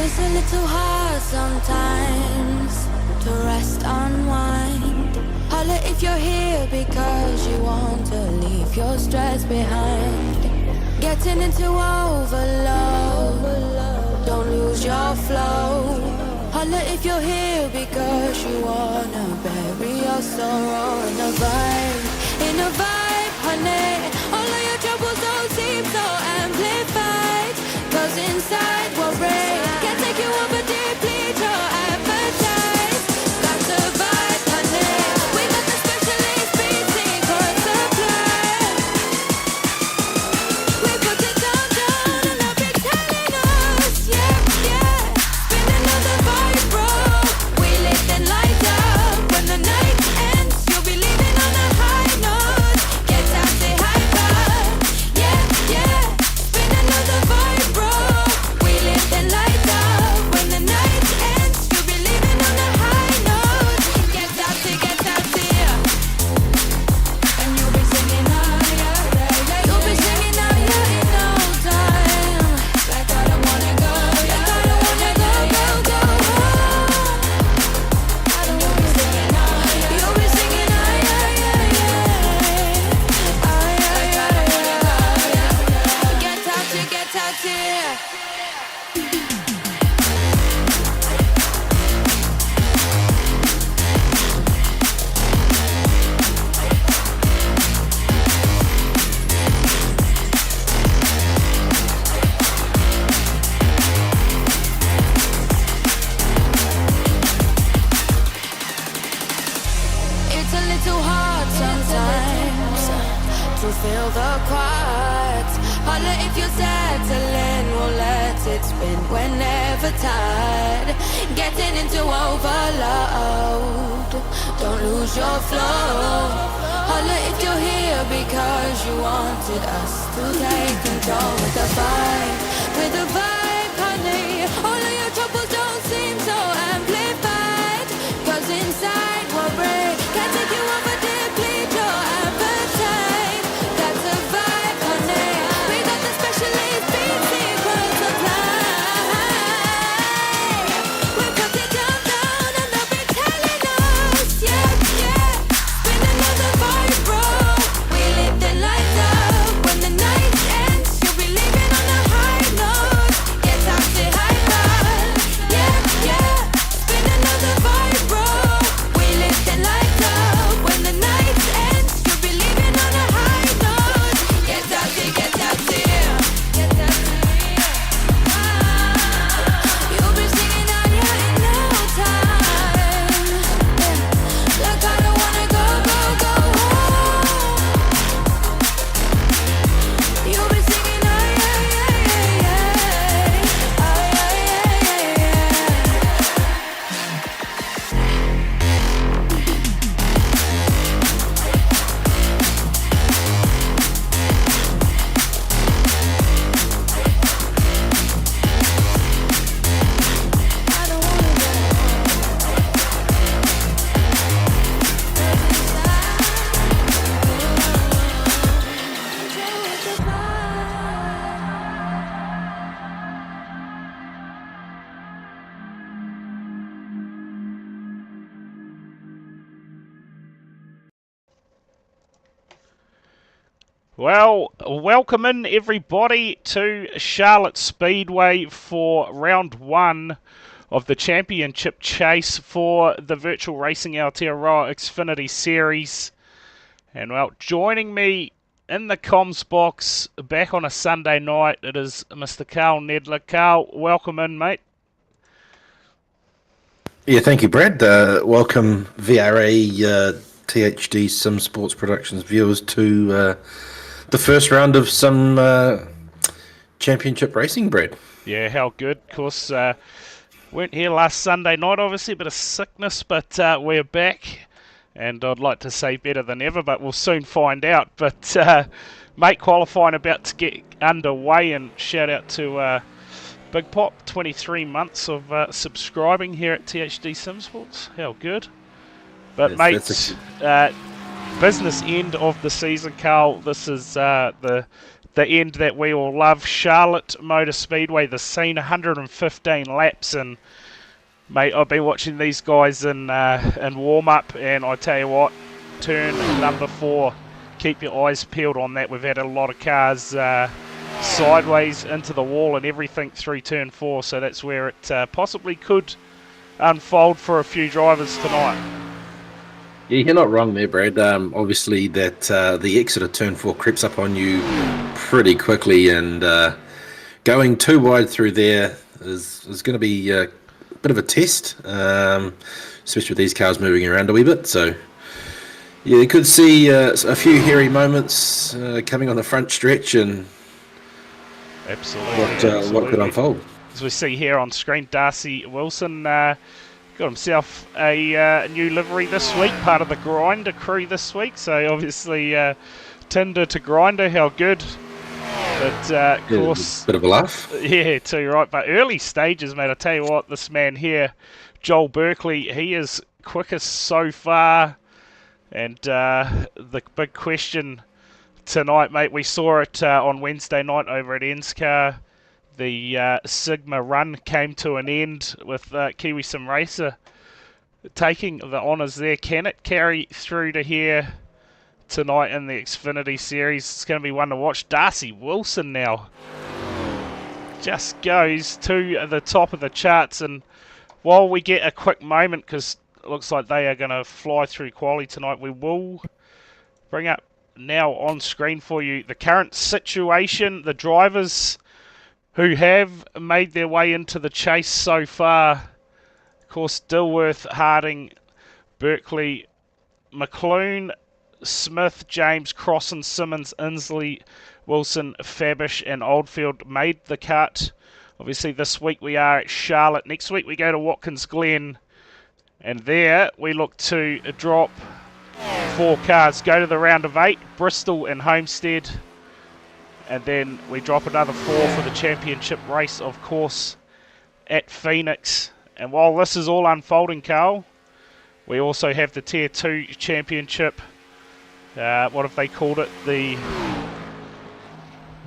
It's a little hard sometimes to rest, unwind. Holla if you're here because you want to leave your stress behind. Getting into overload, don't lose your flow. Holla if you're here because you wanna bury your sorrow in a vibe, honey. All of your troubles don't seem so amplified, 'cause inside we're brave. Can't take you over deeply to your appetite. Got to vibe, honey. We got the specialist beat secret supply. We put it down, and they'll be telling us, yeah. Spin another vibe, bro. We lit and light up. When the night ends, you'll be leaving on a high note. Get out, say hi, bye. Yeah. Spin another vibe, bro. We lit and light up. When the night ends, you'll be leaving on a high note. Get out, yeah. And you'll be singing, oh yeah. You'll be singing, oh yeah, in no time. Like I don't wanna go, yeah. Like I don't wanna go home. I don't wanna be singing, oh yeah. You'll be singing, oh yeah. Oh yeah. Get out, yeah. It's a little hard sometimes to feel the quiet. Holla if you're settling, we'll let it spin whenever tired. Getting into overload, don't lose your flow. Holla if you're here because you wanted us to take control with the vibe, honey. All of your troubles don't seem so amplified, 'cause inside we're brave. Can't take you over deeply to your appetite. That's a vibe, honey. We got the specialist beat secret supply. We put it down, and they'll be telling us, yeah. Spin another vibe, bro. We lit the lights up. When the night ends, you'll be leaving on a high note. Get out, say hi, bye. Yeah. Spin another vibe, bro. We lit the lights up. When the night ends, you'll be leaving on a high note. Get out, yeah. You'll be singing out, yeah, in no time. Like I don't wanna go home. You'll be singing, oh yeah. Oh I don't wanna go. Well, welcome in everybody to Charlotte Speedway for round one of the championship chase for the Virtual Racing Aotearoa Xfinity Series. And well, joining me in the comms box back on a Sunday night, it is Mr. Carl Nedler. Carl, welcome in, mate. Yeah, thank you, Brad. Welcome, VRA THD Sim Sports Productions viewers, to the first round of some championship racing, Brad. Yeah, how good. Of course, weren't here last Sunday night, obviously, a bit of sickness, but we're back. And I'd like to say better than ever, but we'll soon find out. But, mate, qualifying about to get underway, and shout out to Big Pop, 23 months of subscribing here at THD Simsports. How good. But That's mate, business end of the season, Carl. This is the end that we all love. Charlotte Motor Speedway, the scene, 115 laps, and mate, I've been watching these guys in warm-up, and I tell you what, turn number 4, keep your eyes peeled on that. We've had a lot of cars sideways into the wall and everything through turn 4, so that's where it possibly could unfold for a few drivers tonight. Yeah, you're not wrong there, Brad. Obviously, that the exit of turn 4 creeps up on you pretty quickly, and going too wide through there is going to be a bit of a test, especially with these cars moving around a wee bit. So, yeah, you could see a few hairy moments coming on the front stretch, and absolutely, what could unfold. As we see here on screen, Darcy Wilson got himself a new livery this week, part of the Grinder crew this week, so obviously Tinder to Grinder, how good. But of course, bit of a laugh. Yeah, too right. But early stages, mate, I tell you what, this man here, Joel Berkeley, he is quickest so far. And the big question tonight, mate, we saw it on Wednesday night over at NSCAR. The Sigma run came to an end with Kiwi Sim Racer taking the honours there. Can it carry through to here tonight in the Xfinity Series? It's going to be one to watch. Darcy Wilson now just goes to the top of the charts. And while we get a quick moment, because it looks like they are going to fly through quali tonight, we will bring up now on screen for you the current situation, the drivers who have made their way into the chase so far. Of course, Dilworth, Harding, Berkeley, McClune, Smith, James, Crossan, Simmons, Inslee, Wilson, Fabish and Oldfield made the cut. Obviously this week we are at Charlotte. Next week we go to Watkins Glen. And there we look to drop 4 cars. Go to the round of 8, Bristol and Homestead. And then we drop another 4 for the championship race, of course, at Phoenix. And while this is all unfolding, Carl, we also have the Tier 2 championship. What have they called it?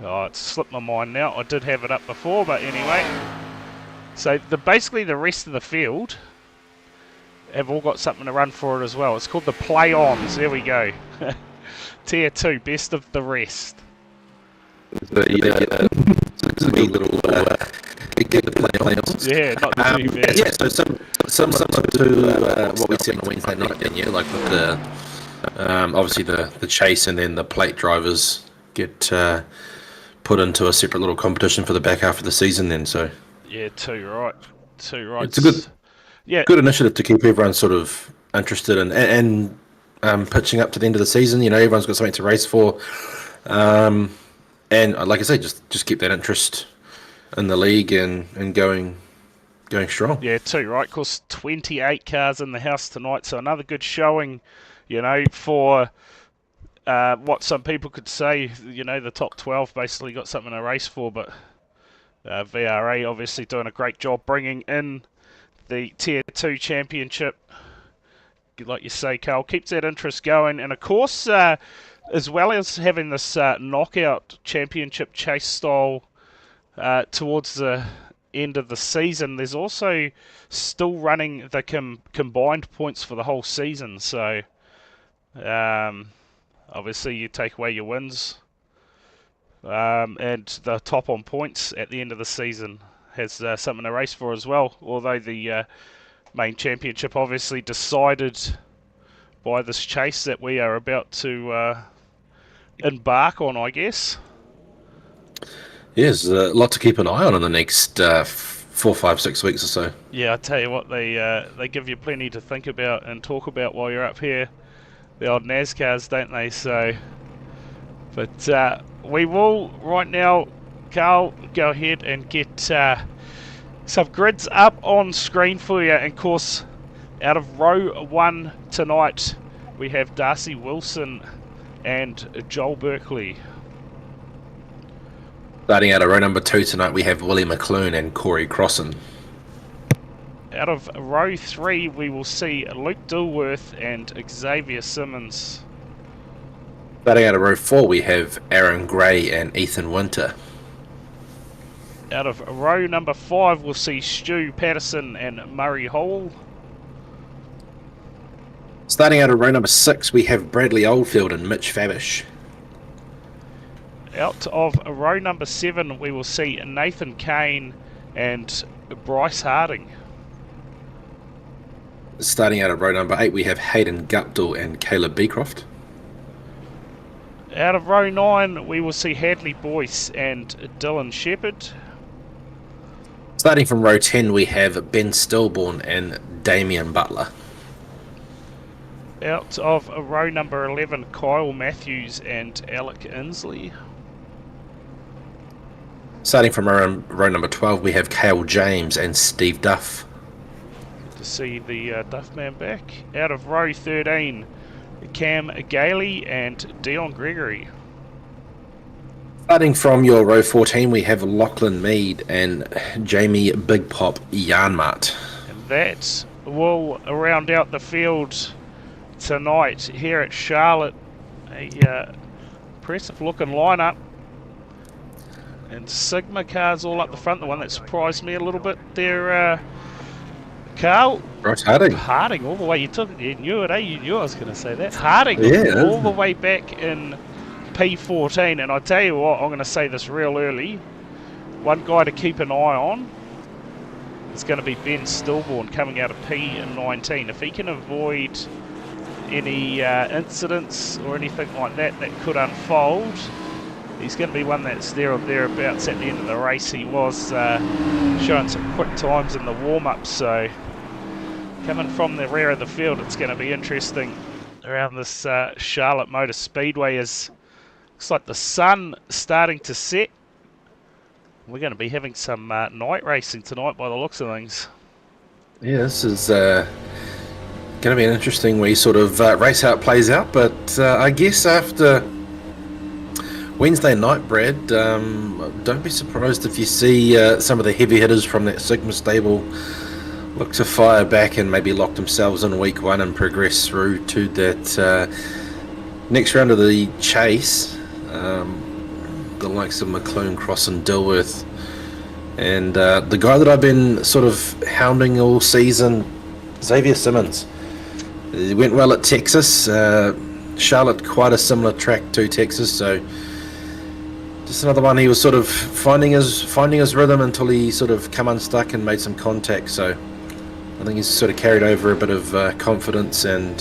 Oh, it's slipped my mind now. I did have it up before, but anyway. So basically the rest of the field have all got something to run for it as well. It's called the Play-Ons. There we go. Tier 2, best of the rest. It's a good little play-ons. Yeah, not too bad. Yeah, so similar to what we see on a Wednesday night, then, yeah, like with the obviously the chase and then the plate drivers get put into a separate little competition for the back half of the season. Then, so yeah, too right. It's a good initiative to keep everyone sort of interested and pitching up to the end of the season. You know, everyone's got something to race for. And like I say, just keep that interest in the league and going strong. Yeah, too right. Of course, 28 cars in the house tonight, so another good showing, you know, for what some people could say, you know, the top 12 basically got something to race for, but VRA obviously doing a great job bringing in the Tier 2 championship. Like you say, Carl, keeps that interest going. And of course, as well as having this knockout championship chase style towards the end of the season, there's also still running the combined points for the whole season. So obviously you take away your wins, and the top on points at the end of the season has something to race for as well. Although the main championship obviously decided by this chase that we are about to embark on, I guess. Yeah, there's a lot to keep an eye on in the next 4, 5, 6 weeks or so. Yeah, I tell you what, they give you plenty to think about and talk about while you're up here. The old NASCARs, don't they? So, but we will right now, Carl, go ahead and get some grids up on screen for you. And of course, out of row 1 tonight, we have Darcy Wilson and Joel Berkeley. Starting out of row number 2 tonight, we have Willie McClune and Corey Crossan. Out of row 3, we will see Luke Dilworth and Xavier Simmons. Starting out of row 4, we have Aaron Gray and Ethan Winter. Out of row number 5, we'll see Stu Patterson and Murray Hall. Starting out of row number 6, we have Bradley Oldfield and Mitch Fabish. Out of row number 7, we will see Nathan Kane and Bryce Harding. Starting out of row number 8, we have Hayden Guptill and Caleb Beecroft. Out of row 9, we will see Hadley Boyce and Dylan Shepherd. Starting from row 10, we have Ben Stillborn and Damian Butler. Out of row number 11, Kyle Matthews and Alec Inslee. Starting from row number 12, we have Cale James and Steve Duff. Good to see the Duff man back. Out of row 13, Cam Gailey and Dion Gregory. Starting from your row 14, we have Lachlan Mead and Jamie Big Pop Yarnmart. And that will round out the field tonight here at Charlotte. A impressive looking lineup. And Sigma cars all up the front. The one that surprised me a little bit there, Carl. Bryce Harding. Harding all the way. You knew it, eh? You knew I was going to say that. Harding all the way back in P14. And I tell you what, I'm going to say this real early. One guy to keep an eye on is going to be Ben Stillborn coming out of P19. If he can avoid any incidents or anything like that that could unfold, he's going to be one that's there or thereabouts at the end of the race. He was showing some quick times in the warm-up, so coming from the rear of the field, it's going to be interesting around this Charlotte Motor Speedway. As looks like the sun starting to set. We're going to be having some night racing tonight by the looks of things. Yeah, this is going to be an interesting way sort of race how it plays out, but I guess after Wednesday night, Brad, don't be surprised if you see some of the heavy hitters from that Sigma stable look to fire back and maybe lock themselves in week 1 and progress through to that next round of the chase. The likes of McClune, Cross and Dilworth, and the guy that I've been sort of hounding all season, Xavier Simmons. He went well at Texas. Charlotte, quite a similar track to Texas, so just another one. He was sort of finding his rhythm until he sort of come unstuck and made some contact. So I think he's sort of carried over a bit of confidence, and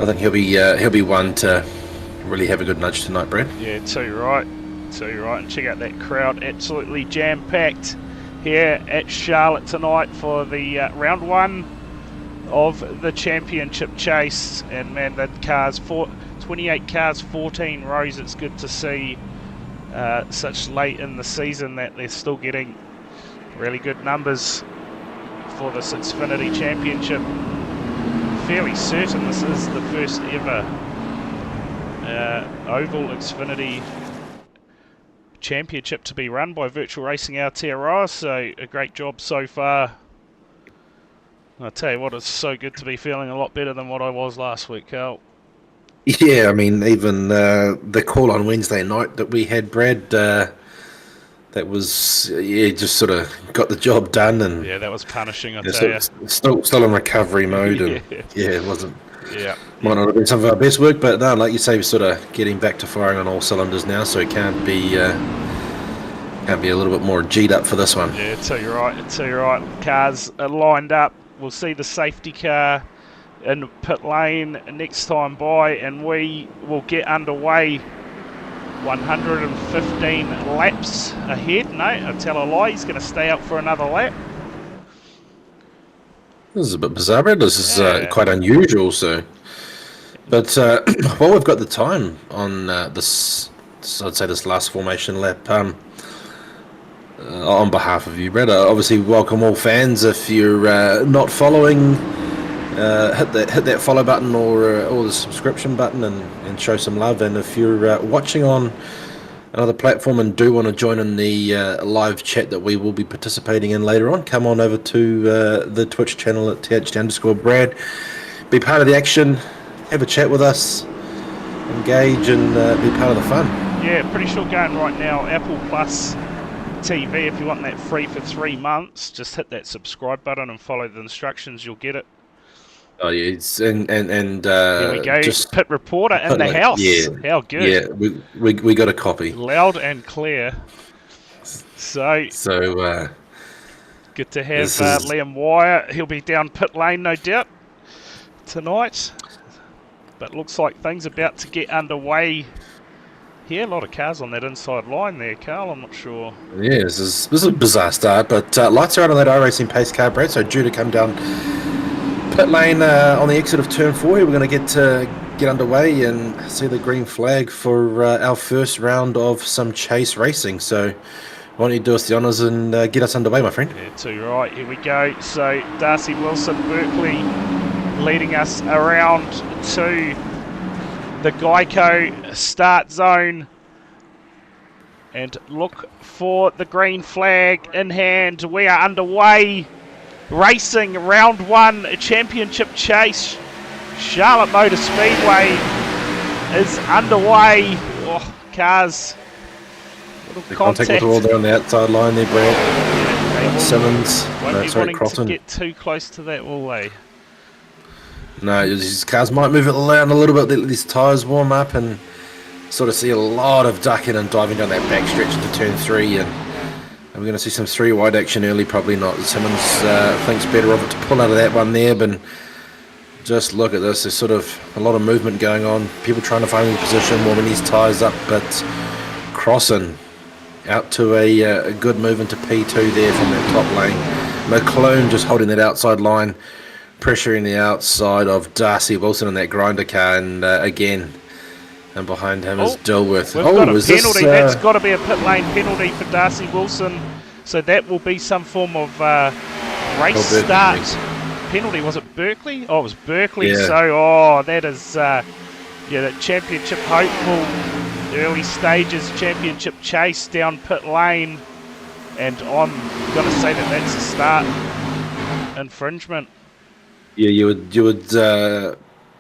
I think he'll be one to really have a good nudge tonight, Brad. Yeah, so you're right. And check out that crowd, absolutely jam-packed here at Charlotte tonight for the round 1 of the championship chase. And man, the cars, 28 cars, 14 rows. It's good to see such late in the season that they're still getting really good numbers for this Xfinity championship. Fairly certain this is the first ever oval Xfinity championship to be run by Virtual Racing Aotearoa, so a great job so far. I tell you what, it's so good to be feeling a lot better than what I was last week, Carl. Yeah, I mean, even the call on Wednesday night that we had, Brad, that was just sort of got the job done, and yeah, that was punishing. I tell you, still in recovery mode, and it wasn't. Yeah, might not have been some of our best work, but no, like you say, we're sort of getting back to firing on all cylinders now, so it can't be a little bit more G'd up for this one. Yeah, so you're right. Cars are lined up. We'll see the safety car in pit lane next time by, and we will get underway 115 laps ahead. No, I tell a lie, he's going to stay up for another lap. This is a bit bizarre, Brad. This is quite unusual. So, but while we've got the time on this, I'd say this last formation lap, on behalf of you, Brad, obviously welcome all fans. If you're not following, hit that follow button or the subscription button and show some love. And if you're watching on another platform and do want to join in the live chat that we will be participating in later on, come on over to the Twitch channel at th_Brad. Be part of the action, have a chat with us, engage, and be part of the fun. Yeah, pretty sure going right now, Apple Plus TV, if you want that free for 3 months, just hit that subscribe button and follow the instructions, you'll get it. Oh yeah, and Here we go, just pit reporter in the house. Yeah, How good. Yeah, we got a copy. Loud and clear. So good to have Liam Wire. He'll be down pit lane, no doubt, tonight. But looks like things about to get underway here. A lot of cars on that inside line there, Carl. I'm not sure. Yeah, this is a bizarre start, but lights are out on that iRacing pace car, Brad. So due to come down pit lane on the exit of turn 4, we're going to get underway and see the green flag for our first round of some chase racing. So why don't you do us the honours and get us underway, my friend? Yeah, too right. Here we go. So Darcy Wilson, Berkeley, leading us around to the Geico start zone. And look for the green flag in hand. We are underway. Racing round 1 championship chase. Charlotte Motor Speedway is underway. Oh, cars. The contact with all there on the outside line there, Brad. Yeah, Simmons. Won't be wanting Crofton. to get too close to that, will they? No, these cars might move it around a little bit, let these tyres warm up, and sort of see a lot of ducking and diving down that back stretch into turn 3, and we're going to see some 3 wide action early, probably not. Simmons thinks better of it to pull out of that one there, but just look at this. There's sort of a lot of movement going on. People trying to find the position, warming these tyres up, but crossing out to a good move into P2 there from that top lane. McClone just holding that outside line, pressuring the outside of Darcy Wilson in that grinder car, and again, and behind him is Dilworth. We've got a penalty. That's got to be a pit lane penalty for Darcy Wilson. So that will be some form of race start penalty. Was it Berkeley? Oh, it was Berkeley. Yeah. So, that is, that championship hopeful, early stages championship chase down pit lane. And I'm going to say that that's a start infringement. Yeah, you would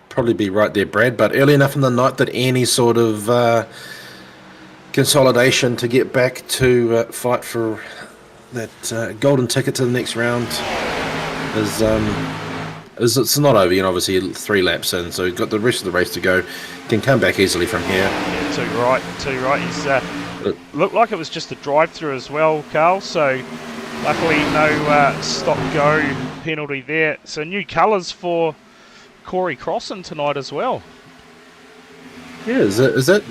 probably be right there, Brad, but early enough in the night that any sort of consolidation to get back to fight for that golden ticket to the next round is it's not over. Obviously 3 laps in, so he's got the rest of the race to go. Can come back easily from here. Yeah, too right. He's looked like it was just a drive-through as well, Carl. So luckily no stop-go penalty there. So new colours for Corey Crossan tonight as well. Yeah, is that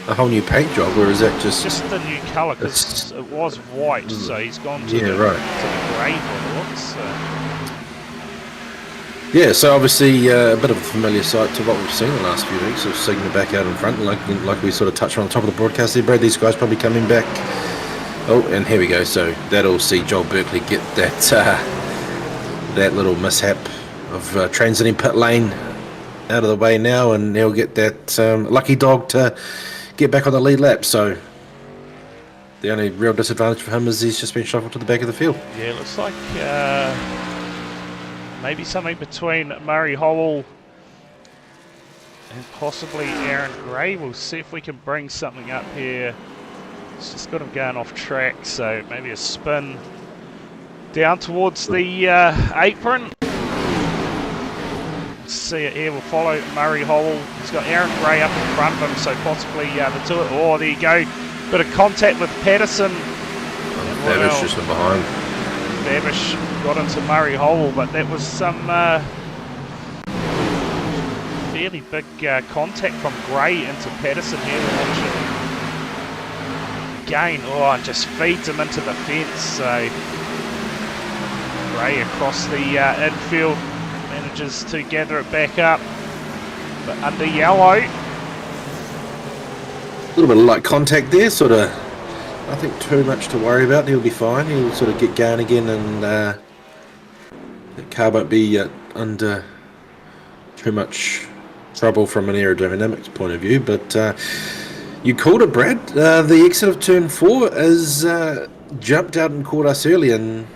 a whole new paint job, or is that just the new colour? Because it was white, so he's gone to the grey by the looks. Yeah, so obviously a bit of a familiar sight to what we've seen in the last few weeks of Sigma back out in front, like we sort of touched on the top of the broadcast there, Brad. These guys probably coming back. Oh, and here we go. So that'll see Joel Berkeley get that little mishap of transiting pit lane out of the way now, and he'll get that lucky dog to get back on the lead lap. So the only real disadvantage for him is he's just been shuffled to the back of the field. Yeah, it looks like maybe something between Murray Howell and possibly Aaron Gray. We'll see if we can bring something up here. It's just got him going off track, so maybe a spin down towards the apron. See it here. We'll follow Murray Howell. He's got Aaron Gray up in front of him, so possibly the two. Oh, there you go. Bit of contact with Patterson. Babish just in behind. Babish got into Murray Howell, but that was some fairly big contact from Gray into Patterson here. Again, and just feeds him into the fence. So Gray across the infield manages to gather it back up, but under yellow. A little bit of light contact there, sort of nothing too much to worry about. He'll be fine. He'll sort of get going again, and the car won't be under too much trouble from an aerodynamics point of view. But You called it, Brad. The exit of turn 4 has jumped out and caught us early, and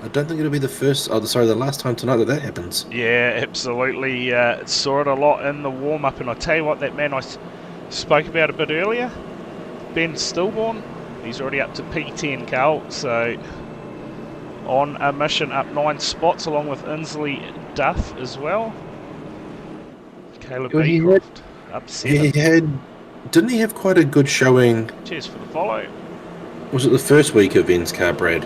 I don't think it'll be the last time tonight that happens. Yeah, absolutely. Saw it a lot in the warm-up, and I tell you what, that man I spoke about a bit earlier, Ben Stillborn, he's already up to P10, Carl, so on a mission up 9 spots, along with Inslee Duff as well. Caleb Well, Beecroft up 7. Didn't he have quite a good showing? Cheers for the follow. Was it the first week of Ben's car, Brad?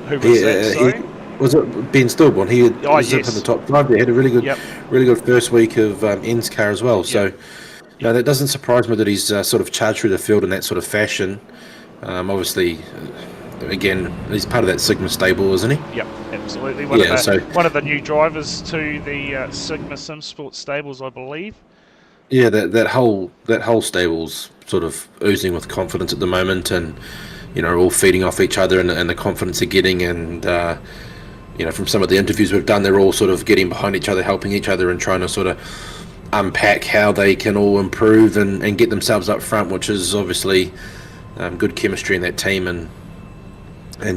Who was that, sorry? Was it Ben Stillborn? He was up in the top 5. They had a really good first week of N's car as well. So, that doesn't surprise me that he's sort of charged through the field in that sort of fashion. Obviously, again, he's part of that Sigma stable, isn't he? Yep, absolutely. One of the new drivers to the Sigma Sim Sports stables, I believe. Yeah, that whole stable's sort of oozing with confidence at the moment, and all feeding off each other and the confidence they're getting, and from some of the interviews we've done, they're all sort of getting behind each other, helping each other, and trying to sort of unpack how they can all improve and get themselves up front, which is obviously good chemistry in that team, and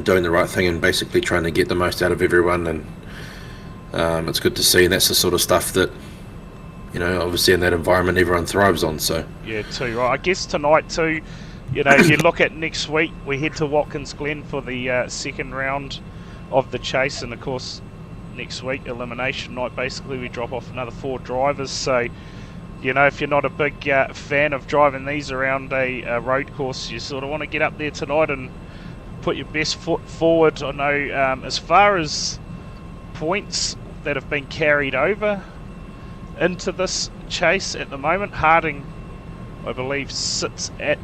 doing the right thing, and basically trying to get the most out of everyone, and it's good to see, and that's the sort of stuff that obviously in that environment everyone thrives on. So yeah, too right. I guess tonight too, if you look at next week, we head to Watkins Glen for the second round of the chase, and of course next week elimination night, basically we drop off another 4 drivers. So if you're not a big fan of driving these around a road course, you sort of want to get up there tonight and put your best foot forward. I know as far as points that have been carried over into this chase at the moment, Harding, I believe, sits at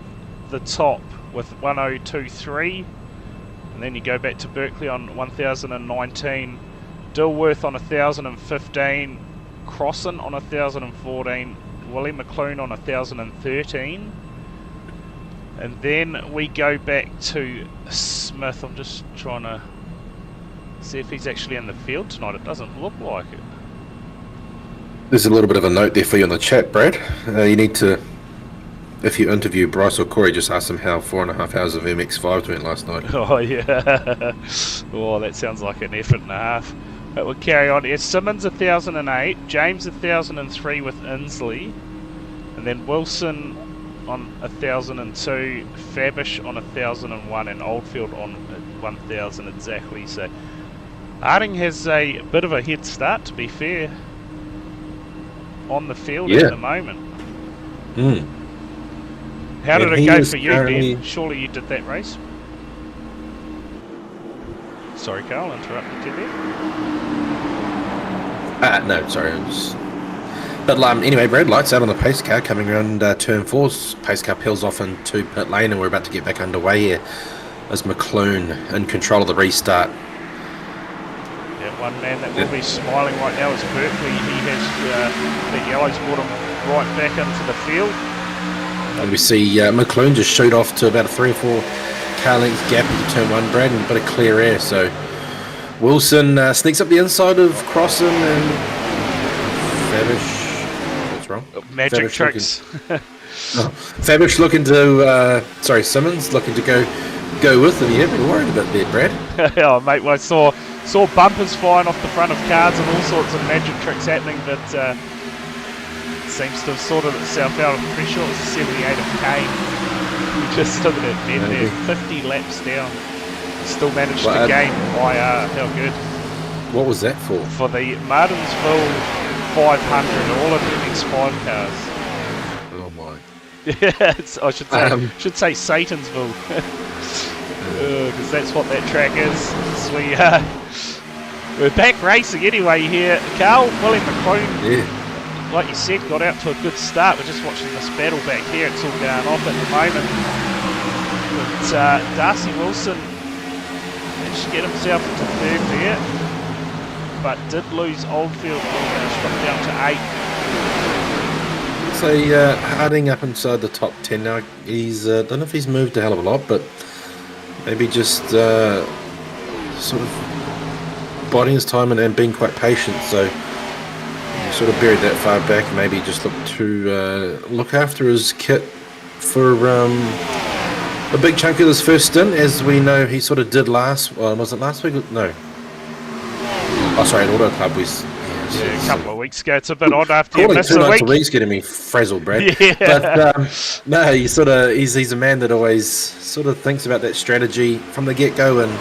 the top with 1023, and then you go back to Berkeley on 1019, Dilworth on 1015, Crossan on 1014, Willie McClune on 1013, and then we go back to Smith. I'm just trying to see if he's actually in the field tonight. It doesn't look like it. There's a little bit of a note there for you in the chat, Brad. You need to, if you interview Bryce or Corey, just ask them how 4.5 hours of MX5 went last night. Oh, yeah. Oh, that sounds like an effort and a half. But we'll carry on. It's Simmons 1008, James 1003 with Inslee, and then Wilson on 1002, Fabish on 1001, and Oldfield on 1000 exactly. So Harding has a bit of a head start, to be fair, on the field at the moment. How did it go for you, Ben? Surely you did that race. Sorry, Carl, interrupted you there. No, sorry. But anyway, Brad, lights out on the pace car coming around turn 4. Pace car peels off into pit lane, and we're about to get back underway here as McClune in control of the restart. One man that will be smiling right now is Berkeley. He has the yellows brought him right back into the field. And we see McClune just shoot off to about a 3 or 4 car length gap into turn 1, Brad, and a bit of clear air. So Wilson sneaks up the inside of Crossan, and Fabish. What's wrong? Magic tricks. Fabish looking to Simmons looking to go with, and yeah, a bit worried about there, Brad. Oh, mate, well, I saw bumpers flying off the front of cars and all sorts of magic tricks happening, but seems to have sorted itself out. I'm pretty sure it was 78 of Kane. He just took it at net there, 50 laps down. Still managed to gain IR. How good. What was that for? For the Martinsville 500, all of the X5 cars. Oh my. Yeah, I should say Satansville. Because that's what that track is. So we're back racing anyway here. Carl, Willie McClune, like you said, got out to a good start. We're just watching this battle back here. It's all going off at the moment. But Darcy Wilson managed to get himself into third there, but did lose Oldfield. Finished down to 8. So Harding up inside the top 10 now. He's don't know if he's moved a hell of a lot, but maybe just sort of biding his time and being quite patient. So sort of buried that far back. Maybe just look to look after his kit for a big chunk of this first stint, as we know he sort of did last. Well, was it last week? No. Oh, sorry, at Auto Club. A couple of weeks ago. It's a bit odd after you Calling miss 2 a nights week. a week's getting me frazzled, Brad. Yeah. But no, he's a man that always sort of thinks about that strategy from the get-go, and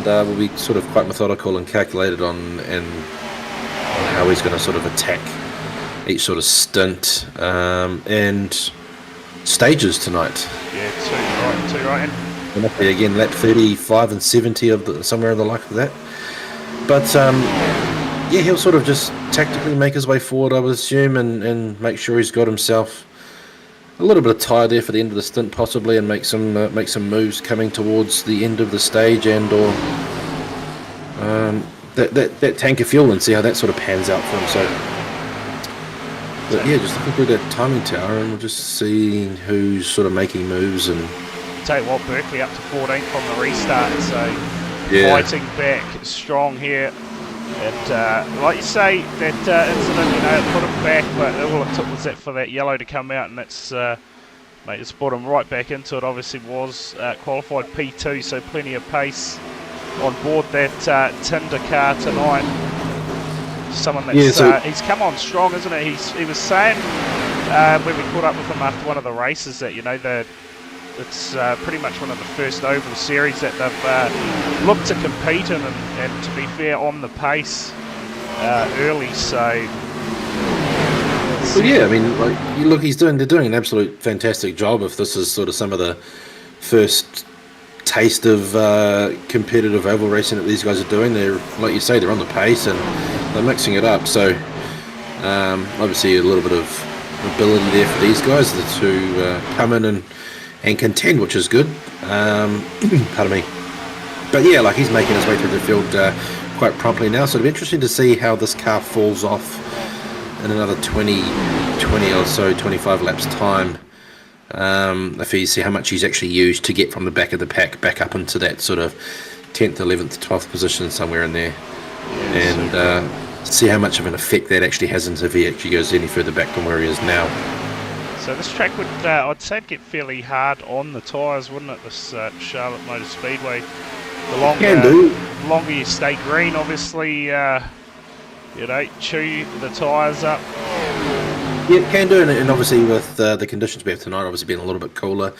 will be sort of quite methodical and calculated on how he's going to sort of attack each sort of stint and stages tonight. Yeah, two right. And up there again, lap 35 and 70 of somewhere in the like of that. But yeah, he'll sort of just tactically make his way forward, I would assume, and make sure he's got himself a little bit of tyre there for the end of the stint, possibly, and make some moves coming towards the end of the stage, and or that tank of fuel, and see how that sort of pans out for him. So, but yeah, just looking through that timing tower, and we'll just see who's sort of making moves. And Tell you what, Berkeley up to 14th on the restart, so yeah, fighting back strong here. And like you say, that incident, it put him back, but all it took was that for that yellow to come out, and that's mate, it's brought him right back into it. Obviously was qualified P2, so plenty of pace on board that Tinder car tonight. Someone that's he's come on strong, isn't it? He was saying when we caught up with him after one of the races that it's pretty much one of the first oval series that they've looked to compete in, and to be fair, on the pace early. So, well, yeah, I mean, like, you look, they're doing an absolute fantastic job. If this is sort of some of the first taste of competitive oval racing that these guys are doing, they're, like you say, they're on the pace and they're mixing it up. So, obviously, a little bit of ability there for these guys to come in and contend, which is good. Pardon me. But yeah, like, he's making his way through the field quite promptly now, so it'll be interesting to see how this car falls off in another 20 or so, 25 laps time. If you see how much he's actually used to get from the back of the pack back up into that sort of 10th, 11th, 12th position, somewhere in there. And see how much of an effect that actually has if he actually goes any further back from where he is now. So this track would, I'd say, it'd get fairly hard on the tyres, wouldn't it? This Charlotte Motor Speedway. The longer you stay green, obviously, chew the tyres up. Yeah, it can do, and obviously with the conditions we have tonight, obviously being a little bit cooler,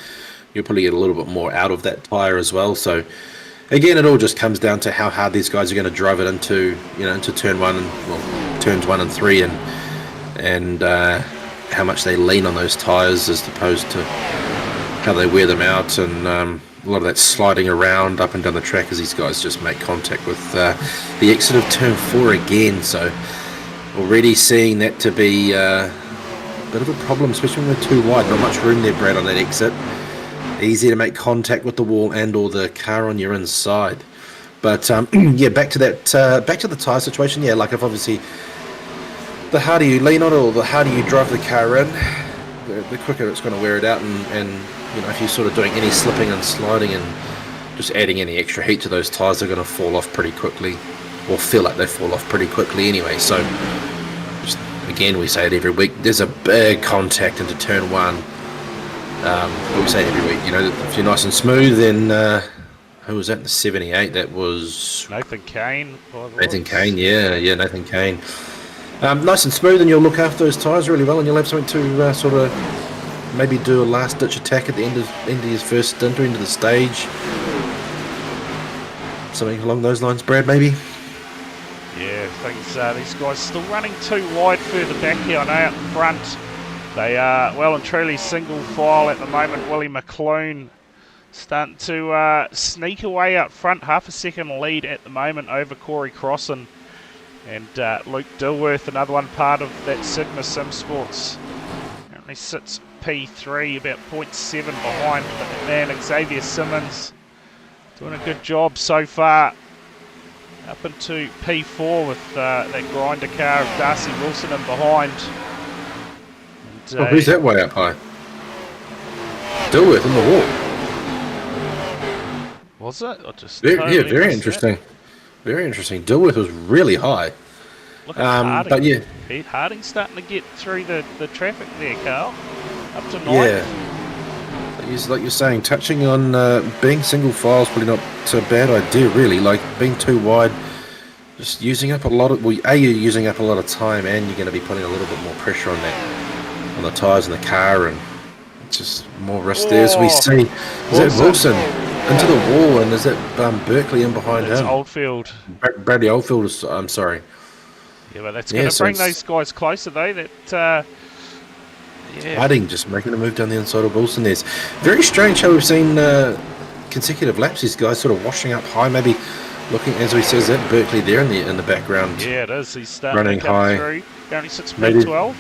you'll probably get a little bit more out of that tyre as well. So again, it all just comes down to how hard these guys are going to drive it into turn one, turns 1 and 3, and how much they lean on those tyres as opposed to how they wear them out, and a lot of that sliding around up and down the track as these guys just make contact with the exit of turn 4 again. So already seeing that to be a bit of a problem, especially when they're too wide. Not much room there, Brad, on that exit. Easy to make contact with the wall and or the car on your inside. But yeah, back to the tyre situation. Yeah, like, if obviously the harder you lean on it or the harder you drive the car in, the quicker it's going to wear it out, and if you're sort of doing any slipping and sliding and just adding any extra heat to those tyres, they're going to fall off pretty quickly, or feel like they fall off pretty quickly anyway. So just, again, we say it every week, there's a big contact into turn 1. We say it every week, if you're nice and smooth, then who was that in the 78? That was Nathan Kane. Nathan Kane, yeah, Nathan Kane. Nice and smooth, and you'll look after those tyres really well, and you'll have something to sort of maybe do a last-ditch attack at the end of his first stint or into the stage. Something along those lines, Brad, maybe? Yeah, these guys still running too wide further back here. I know out front they are well and truly single file at the moment. Willie McClune starting to sneak away out front, half a second lead at the moment over Corey Crossan. And Luke Dilworth, another one part of that Sigma Sim Sports, currently sits P3, about 0.7 behind. But man, Xavier Simmons doing a good job so far. Up into P4 with that grinder car of Darcy Wilson in behind. And, who's that way up high? Dilworth in the wall. Was it? I just very interesting. Very interesting. Dilworth was really high. Look at Harding. But yeah, Harding's starting to get through the traffic there, Carl. Up to 9th. Yeah. Like you're saying, touching on being single file is probably not a bad idea, really. Like being too wide, just using up a lot of. Well, you're using up a lot of time, and you're going to be putting a little bit more pressure on the tyres in the car, and just more risk there. As we see, is that Wilson into the wall, and is that Berkeley in behind him? Oldfield. Bradley Oldfield is. I'm sorry. Yeah, but that's going to bring those guys closer, though. That. Harding just making a move down the inside of Wilson. There's very strange how we've seen consecutive laps. These guys sort of washing up high, maybe looking, as we says, that Berkeley there in the background. Yeah, it is. He's starting running to come high. Through. Only 6.12.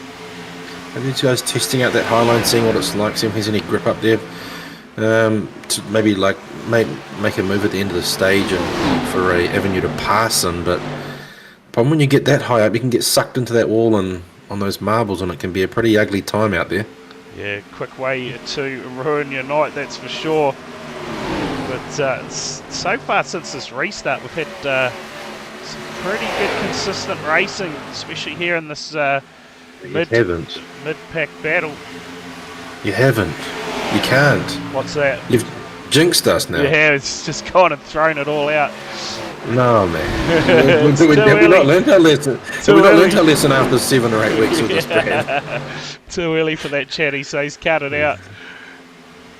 Maybe these guys testing out that high line, seeing what it's like, seeing if there's any grip up there. To maybe like make a move at the end of the stage and look for a avenue to pass them. But the problem when you get that high up, you can get sucked into that wall and on those marbles, and it can be a pretty ugly time out there. Yeah, quick way to ruin your night, that's for sure. But so far since this restart, we've had some pretty good consistent racing, especially here in this mid-pack battle. You haven't. You can't. What's that? You've jinxed us now. Yeah, it's just kind of thrown it all out. No, man. We've not learned our lesson. We've not learned our lesson after 7 or 8 weeks with this band. Too early for that chatty, so he's cut it out.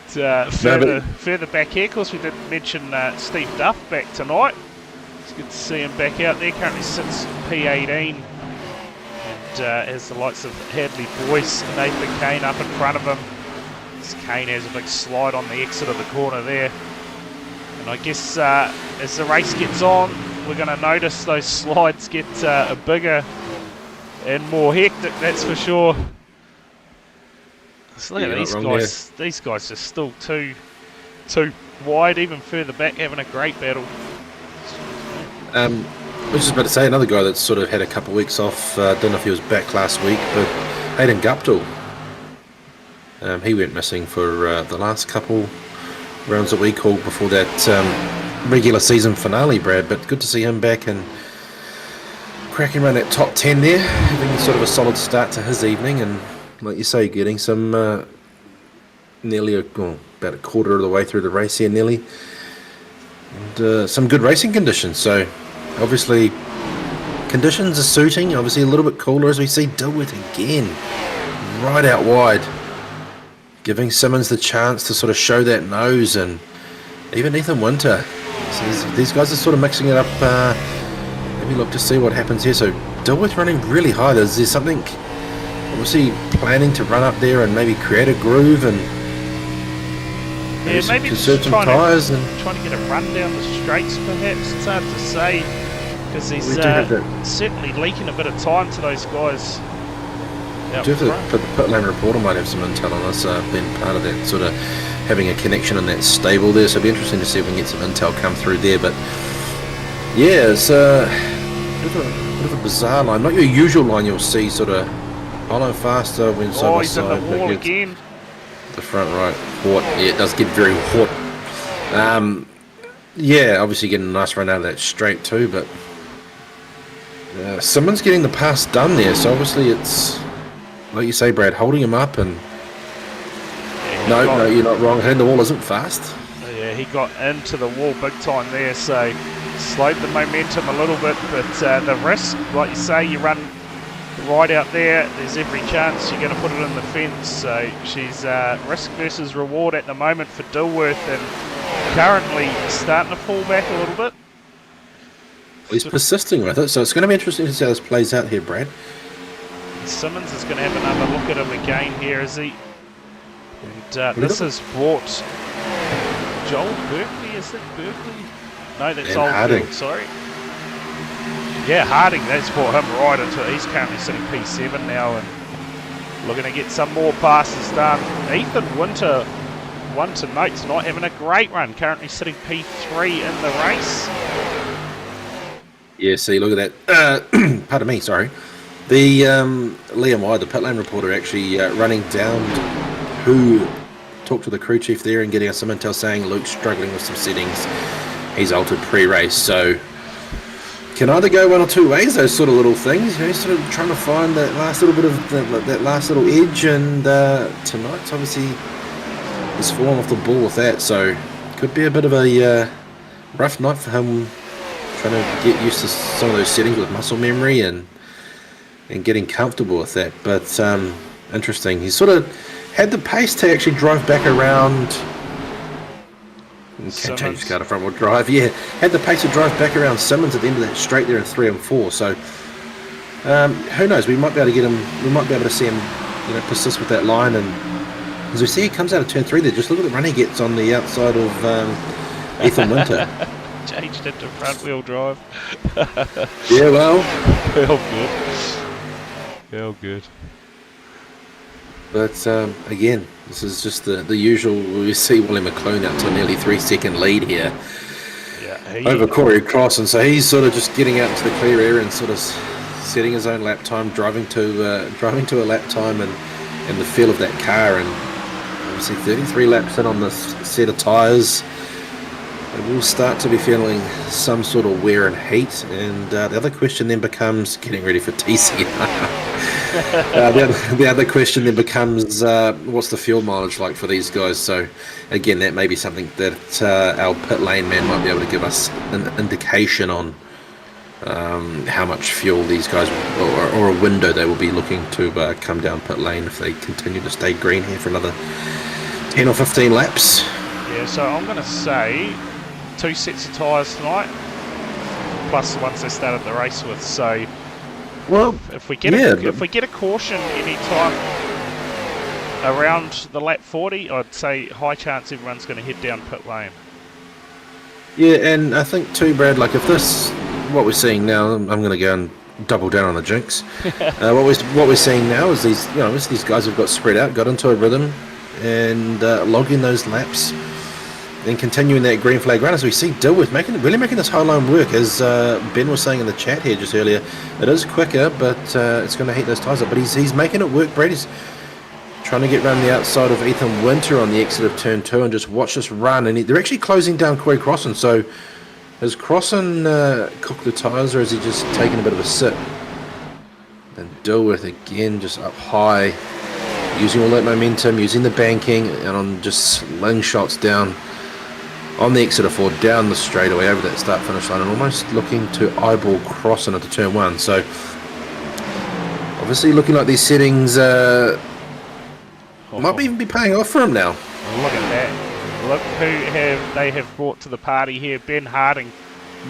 Further back here, of course, we did mention Steve Duff back tonight. It's good to see him back out there. Currently sits P18 and has the likes of Hadley Boyce, Nathan Kane up in front of him. Kane has a big slide on the exit of the corner there. And I guess as the race gets on, we're going to notice those slides get bigger and more hectic, that's for sure. So look at these guys. There. These guys are still too wide, even further back, having a great battle. I was just about to say, another guy that's sort of had a couple of weeks off, don't know if he was back last week, but Hayden Guptill. He went missing for the last couple rounds that we called before that regular season finale, Brad, but good to see him back and cracking around that top 10 there, having sort of a solid start to his evening, and like you say, getting some nearly about a quarter of the way through the race here nearly, and some good racing conditions. So obviously conditions are suiting, obviously a little bit cooler as we see Dilworth again right out wide, giving Simmons the chance to sort of show that nose, and even Ethan Winter. So these guys are sort of mixing it up. Let me look to see what happens here. So Dilworth running really high. There's something obviously planning to run up there and maybe create a groove and maybe conserve some tyres and trying to get a run down the straights. Perhaps it's hard to say because he's certainly leaking a bit of time to those guys. The pit lane reporter might have some intel on us, being part of that, sort of having a connection in that stable there, so it'll be interesting to see if we can get some intel come through there. But yeah, it's a bit of a bizarre line, not your usual line you'll see, sort of hollow faster when side by he's in side. the wall again. The front right, hot. Yeah, it does get very hot. Yeah, obviously getting a nice run out of that straight too, but Simmons getting the pass done there, so obviously it's, like you say, Brad, holding him up, and no, you're not wrong. Hitting the wall isn't fast. Yeah, he got into the wall big time there, so slowed the momentum a little bit. But the risk, like you say, you run right out there, there's every chance you're going to put it in the fence. So she's risk versus reward at the moment for Dilworth, and currently starting to fall back a little bit. He's persisting with it, so it's going to be interesting to see how this plays out here, Brad. Simmons is going to have another look at him again here, is he? And this has brought Joel Berkeley, is it Berkeley? No, that's Oldfield, sorry. Yeah, Harding, that's brought him right into it. He's currently sitting P7 now and looking to get some more passes done. Ethan Winter, one to note tonight, having a great run, currently sitting P3 in the race. Yeah, see, look at that. Pardon me, sorry. The Liam White, the pit lane reporter, actually running down who talked to the crew chief there and getting us some intel saying Luke's struggling with some settings. He's altered pre-race, so can either go one or two ways. Those sort of little things, sort of trying to find that last little bit of that last little edge. And tonight's obviously he's fallen off the ball with that, so could be a bit of a rough night for him, trying to get used to some of those settings with muscle memory and getting comfortable with that. But interesting. He sort of had the pace to actually drive back around. Can't change his car to front wheel drive. Yeah, had the pace to drive back around Simmons at the end of that straight there in 3 and 4. So who knows? We might be able to get him. We might be able to see him, persist with that line. And as we see, he comes out of turn 3 there. Just look at the run he gets on the outside of Ethan Winter. Changed it to front wheel drive. Yeah, well, good. Good. But again, this is just the usual. We see Willie McClone out to a nearly 3-second lead here over Corey Cross, and so he's sort of just getting out into the clear air and sort of setting his own lap time, driving to a lap time, and the feel of that car. And obviously 33 laps in on this set of tyres, it will start to be feeling some sort of wear and heat. And the other question then becomes getting ready for TCR. The other question then becomes what's the fuel mileage like for these guys? So again, that may be something that our pit lane man might be able to give us an indication on how much fuel these guys or a window they will be looking to come down pit lane if they continue to stay green here for another 10 or 15 laps. Yeah, so I'm going to say 2 sets of tyres tonight plus the ones they started the race with. So well, if we get a caution any time around the lap 40, I'd say high chance everyone's going to head down pit lane. Yeah, and I think too, Brad, like if this, what we're seeing now, I'm going to go and double down on the jinx. What we're seeing now is these guys have got spread out, got into a rhythm, and logging those laps, and continuing that green flag run. As we see Dilworth really making this high line work, as Ben was saying in the chat here just earlier. It is quicker, but it's going to heat those tyres up. But he's making it work, Brad. He's trying to get around the outside of Ethan Winter on the exit of turn 2 and just watch this run. And they're actually closing down Corey Crossan. So has Crossan cooked the tyres, or is he just taking a bit of a sit? And Dilworth again just up high, using all that momentum, using the banking, and on just slingshots down on the exit of 4, down the straightaway over that start finish line, and almost looking to eyeball Crossan into turn 1. So obviously looking like these settings might even be paying off for him now. Look at that. Look who they have brought to the party here. Ben Harding.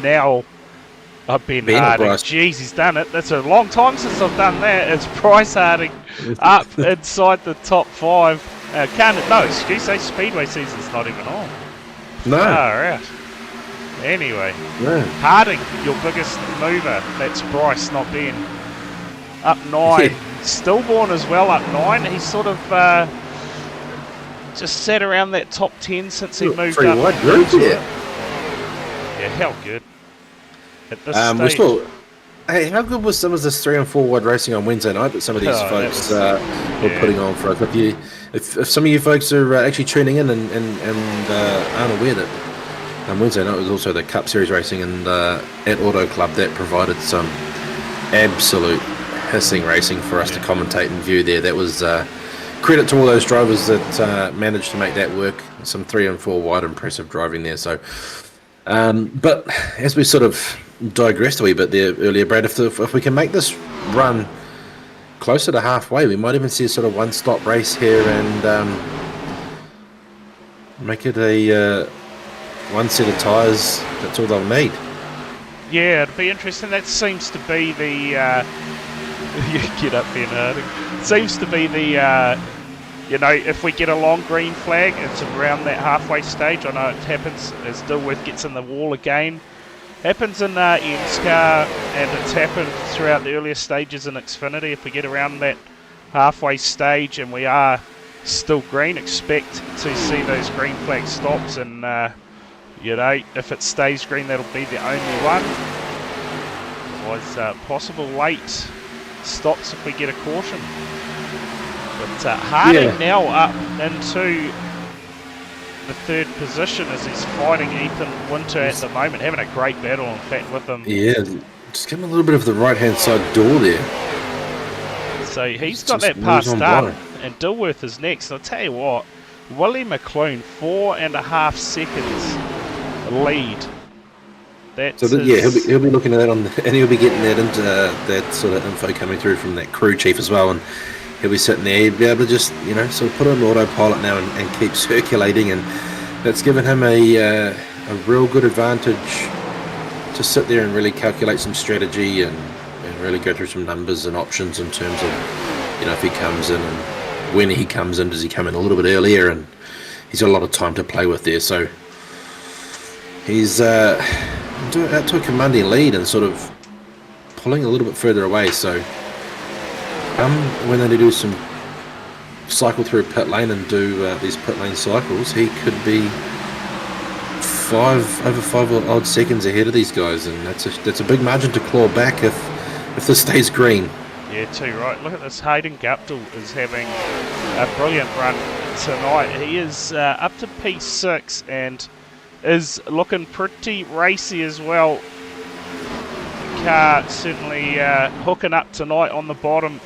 Now, Ben Harding. Jeez, he's done it. That's a long time since I've done that. It's Bryce Harding up inside the top 5. Speedway season's not even on. No. Right. Anyway, Harding, your biggest mover. That's Bryce, not Ben. Up 9. Yeah. Stillborn as well, up 9. He's sort of just sat around that top 10 since he moved up. Wide group, yeah, how good. At this stage. Hey, how good was some of this 3 and 4 wide racing on Wednesday night that some of these folks were putting on for us? If some of you folks are actually tuning in and aren't aware that Wednesday night was also the Cup Series racing and at Auto Club, that provided some absolute hissing racing for us to commentate and view there. That was credit to all those drivers that managed to make that work. Some 3 and 4 wide impressive driving there. So, but as we sort of digressed a wee bit there earlier, Brad, if we can make this run closer to halfway, we might even see a sort of one-stop race here and make it a one set of tyres. That's all they'll need. Yeah, it'd be interesting. That seems to be the you get up there, Harding. Seems to be the if we get a long green flag, it's around that halfway stage. I know it happens as Dilworth gets in the wall again. Happens in Ian's car, and it's happened throughout the earlier stages in Xfinity. If we get around that halfway stage and we are still green, expect to see those green flag stops, and if it stays green, that'll be the only one. Otherwise, possible late stops if we get a caution. But Harding now up into the 3rd position as he's fighting Ethan Winter at the moment, having a great battle in fact with him. Yeah, Just give him a little bit of the right-hand side door there. So he's got Just that pass moves on done, by. and Dilworth is next. I'll tell you what, Willie McClune, 4.5 seconds lead. That's So he'll be looking at that and he'll be getting that into that sort of info coming through from that crew chief as well, and he'll be sitting there. He'll be able to just sort of put on autopilot now and keep circulating, and that's given him a real good advantage to sit there and really calculate some strategy and really go through some numbers and options in terms of if he comes in and when he comes in, does he come in a little bit earlier, and he's got a lot of time to play with there. So he's out to a commanding lead and sort of pulling a little bit further away. So when they do some cycle through pit lane and do these pit lane cycles, he could be over 5 odd seconds ahead of these guys, and that's a big margin to claw back if this stays green. Yeah, too right. Look at this. Hayden Guptill is having a brilliant run tonight. He is up to P6 and is looking pretty racy as well. Car certainly hooking up tonight on the bottom.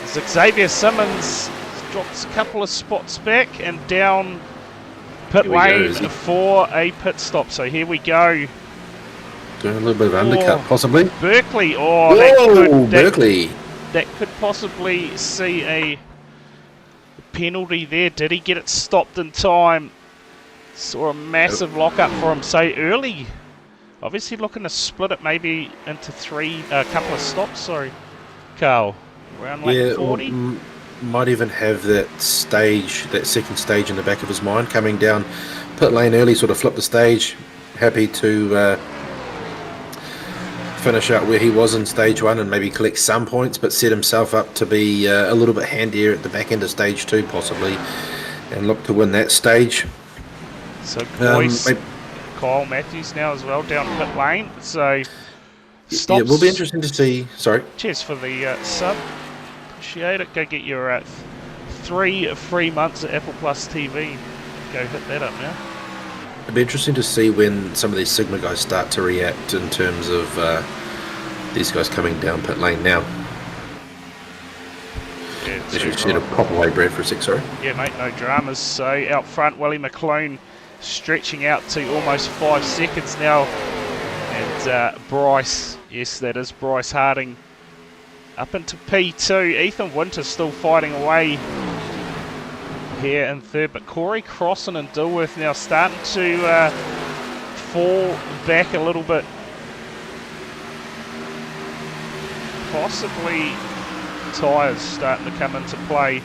As Xavier Simmons drops a couple of spots back and down pit lane for a pit stop. So here we go. Doing a little bit of undercut, possibly. Berkeley. Berkeley. That could possibly see a penalty there. Did he get it stopped in time? Saw a massive lockup for him so early. Obviously looking to split it maybe into a couple of stops. Sorry, Carl. Around lap 40. Might even have that second stage in the back of his mind, coming down pit lane early, sort of flip the stage, happy to finish out where he was in stage 1 and maybe collect some points, but set himself up to be a little bit handier at the back end of stage 2 possibly, and look to win that stage. So boys, Kyle Matthews now as well down pit lane, so stops. It will be interesting to see. Sorry. Cheers for the sub. Appreciate it. Go get your 3 free months at Apple Plus TV. Go hit that up now. It'll be interesting to see when some of these Sigma guys start to react in terms of these guys coming down pit lane now. Yeah, they should set a proper way, Brad, for a sec, sorry. Yeah, mate, no dramas. So out front, Willie McClune stretching out to almost 5 seconds now. And Bryce, yes, that is Bryce Harding, up into P2. Ethan Winter still fighting away here in third, but Corey Crossan and Dilworth now starting to fall back a little bit. Possibly tyres starting to come into play.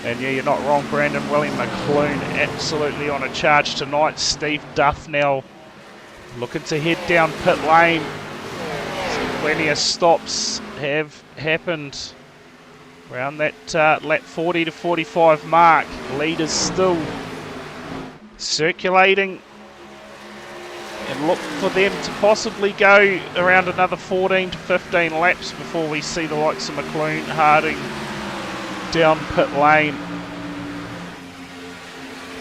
And yeah, you're not wrong, Brandon. Willie McClune absolutely on a charge tonight. Steve Duff now looking to head down pit lane. Plenty of stops have happened around that lap 40 to 45 mark. Leaders still circulating, and look for them to possibly go around another 14 to 15 laps before we see the likes of McClune, Harding down pit lane.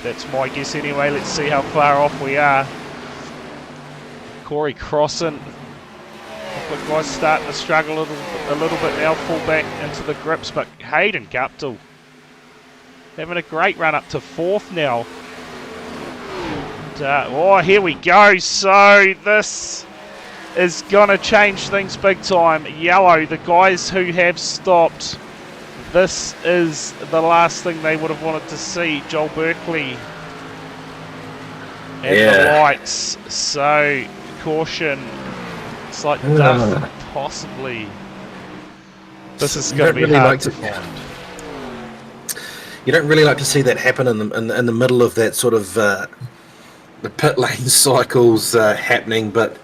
That's my guess anyway. Let's see how far off we are. Corey Crossan, the guys starting to struggle a little bit now, fall back into the grips, but Hayden Guptill having a great run up to 4th now. And, here we go. So this is going to change things big time. Yellow, the guys who have stopped, this is the last thing they would have wanted to see. Joel Berkeley and the lights. So caution. It's like Duff, possibly. This is going to be hard to find. You don't really like to see that happen in the middle of that sort of the pit lane cycles happening, but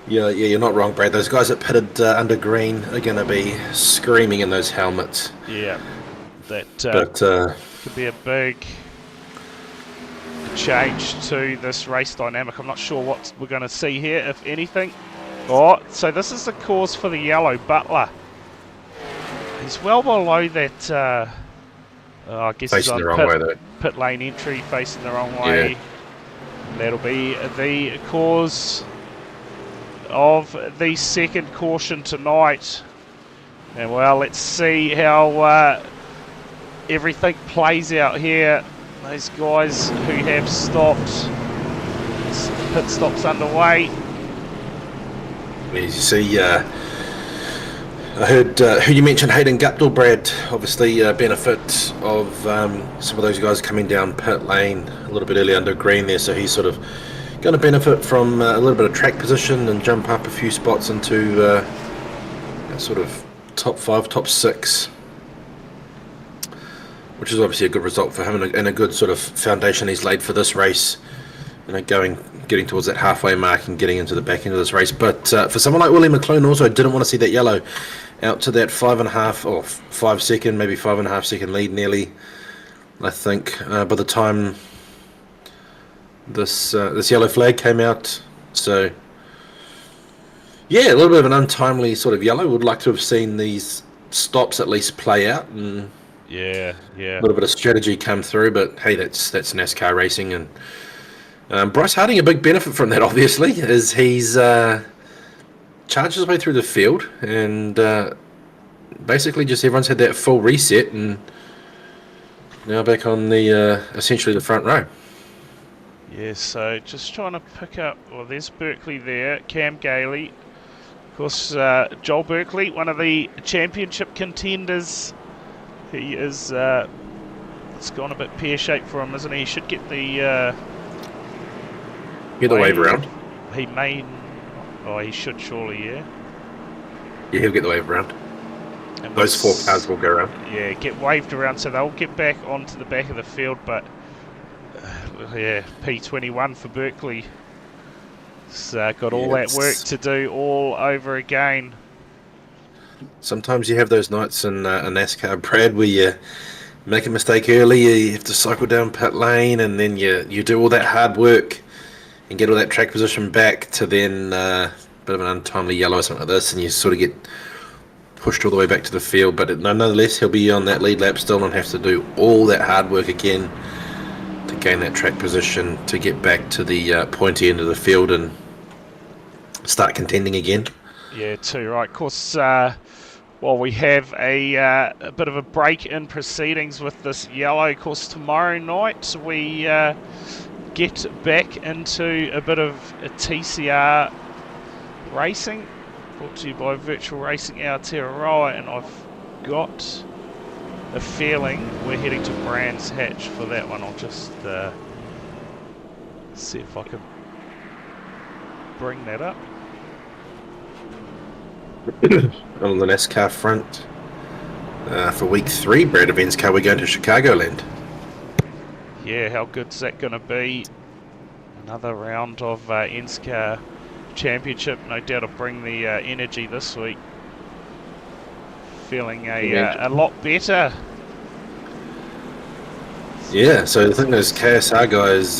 you're not wrong, Brad. Those guys that pitted under green are going to be screaming in those helmets. Yeah, that could be a big change to this race dynamic. I'm not sure what we're going to see here, if anything. So this is the cause for the yellow. Butler, he's well below that. I guess facing he's the on wrong way, though. Pit lane entry, facing the wrong way. Yeah. That'll be the cause. of the second caution tonight. And well, let's see how everything plays out here. Those guys who have stopped, pit stops underway. As you see, I heard who you mentioned, Hayden Guptill, Brad. Obviously, benefit of some of those guys coming down pit lane a little bit early under green there, so he's sort of going to benefit from a little bit of track position and jump up a few spots into sort of top 5, top 6, which is obviously a good result for him and a good sort of foundation he's laid for this race. You know, getting towards that halfway mark and getting into the back end of this race. But for someone like Willie McClune, also didn't want to see that yellow out to that 5.5 or 5 second, maybe 5.5 second lead nearly. I think by the time this yellow flag came out, so yeah, a little bit of an untimely sort of yellow. Would like to have seen these stops at least play out and yeah, a little bit of strategy come through. But hey, that's NASCAR racing and. Bryce Harding, a big benefit from that, obviously, is he's charged his way through the field and basically just everyone's had that full reset and now back on the essentially the front row. Yeah, so just trying to pick up, well, there's Berkeley there, Cam Gailey. Of course, Joel Berkeley, one of the championship contenders. He is, it's gone a bit pear-shaped for him, isn't he? He should get the... Get the wave around. He may... Oh, he should surely, yeah. Yeah, he'll get the wave around. And those 4 cars will go around. Yeah, get waved around, so they'll get back onto the back of the field, but... yeah, P21 for Berkeley. It's got all that work to do all over again. Sometimes you have those nights in NASCAR, Brad, where you make a mistake early, you have to cycle down pit lane, and then you do all that hard work and get all that track position back to then a bit of an untimely yellow or something like this, and you sort of get pushed all the way back to the field. But nonetheless, he'll be on that lead lap still and have to do all that hard work again to gain that track position to get back to the pointy end of the field and start contending again. Yeah, too right. Of course, well, we have a bit of a break in proceedings with this yellow. Of course, tomorrow night we get back into a bit of a TCR racing, brought to you by Virtual Racing Aotearoa, and I've got a feeling we're heading to Brands Hatch for that one. I'll just see if I can bring that up. On the NASCAR front for week 3, Brad Events car, we're going to Chicagoland. Yeah, how good's that going to be? Another round of NASCAR Championship. No doubt it'll bring the energy this week. Feeling a lot better. Yeah, so the thing is, KSR guys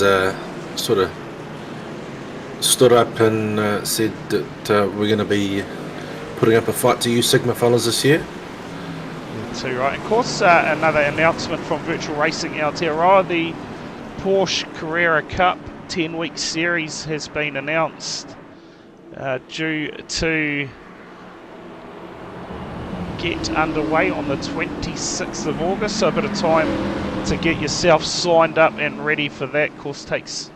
sort of stood up and said that we're going to be putting up a fight to you Sigma fellas this year. Too right. Of course, another announcement from Virtual Racing Aotearoa. The Porsche Carrera Cup 10-week series has been announced, due to get underway on the 26th of August, so a bit of time to get yourself signed up and ready for that. Course takes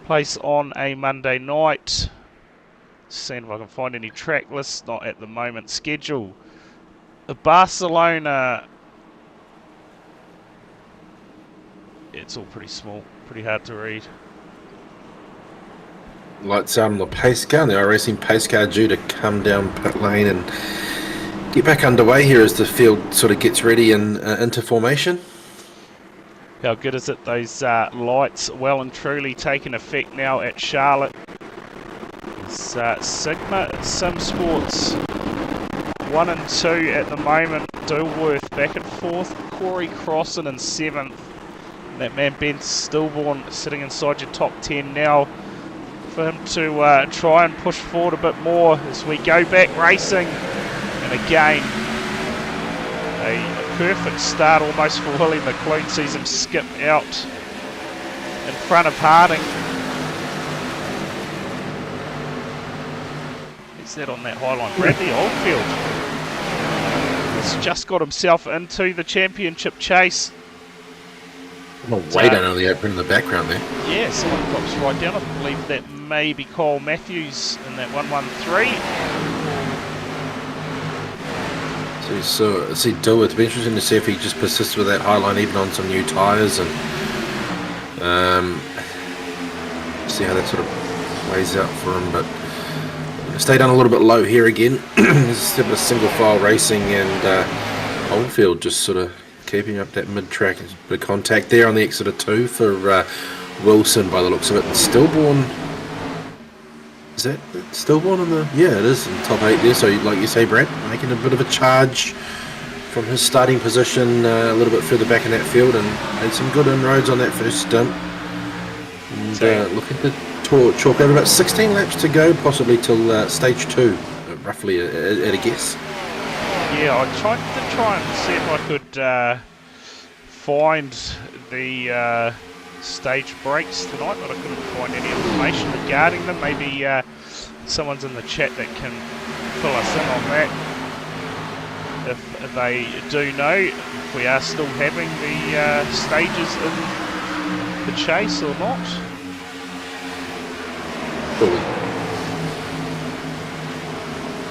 place on a Monday night. Seeing if I can find any track lists, not at the moment. Schedule: Barcelona. It's all pretty small, pretty hard to read. Lights out on the pace car, the iRacing pace car due to come down pit lane and get back underway here as the field sort of gets ready and into formation. How good is it? Those lights well and truly taking effect now at Charlotte. It's Sigma Sim Sports 1 and 2 at the moment. Dilworth back and forth. Corey Crossan in 7th. That man Ben Stillborn sitting inside your top 10 now. For him to try and push forward a bit more as we go back racing. And again, a perfect start almost for Willie McClune. Sees him skip out in front of Harding. Who's that on that high line? Bradley Oldfield. He's just got himself into the championship chase. Way down on the apron in the background there. Yeah, someone drops right down. I believe that may be Cole Matthews in that 113. So see, Dill, it'd be interesting to see if he just persists with that high line even on some new tyres, and see how that sort of weighs out for him. But stay down a little bit low here again. There's still a bit of single file racing, and Oldfield just sort of keeping up that mid-track. There's a bit of contact there on the exit of 2 for Wilson by the looks of it. And Stillborn, is that Stillborn in the... Yeah, it is in top 8 there. So like you say, Brad, making a bit of a charge from his starting position a little bit further back in that field, and had some good inroads on that first stint. And looking to chalk over about 16 laps to go, possibly till stage 2, roughly at a guess. Yeah, I tried and see if I could find the stage breaks tonight, but I couldn't find any information regarding them. Maybe someone's in the chat that can fill us in on that. If they do know, if we are still having the stages in the chase or not.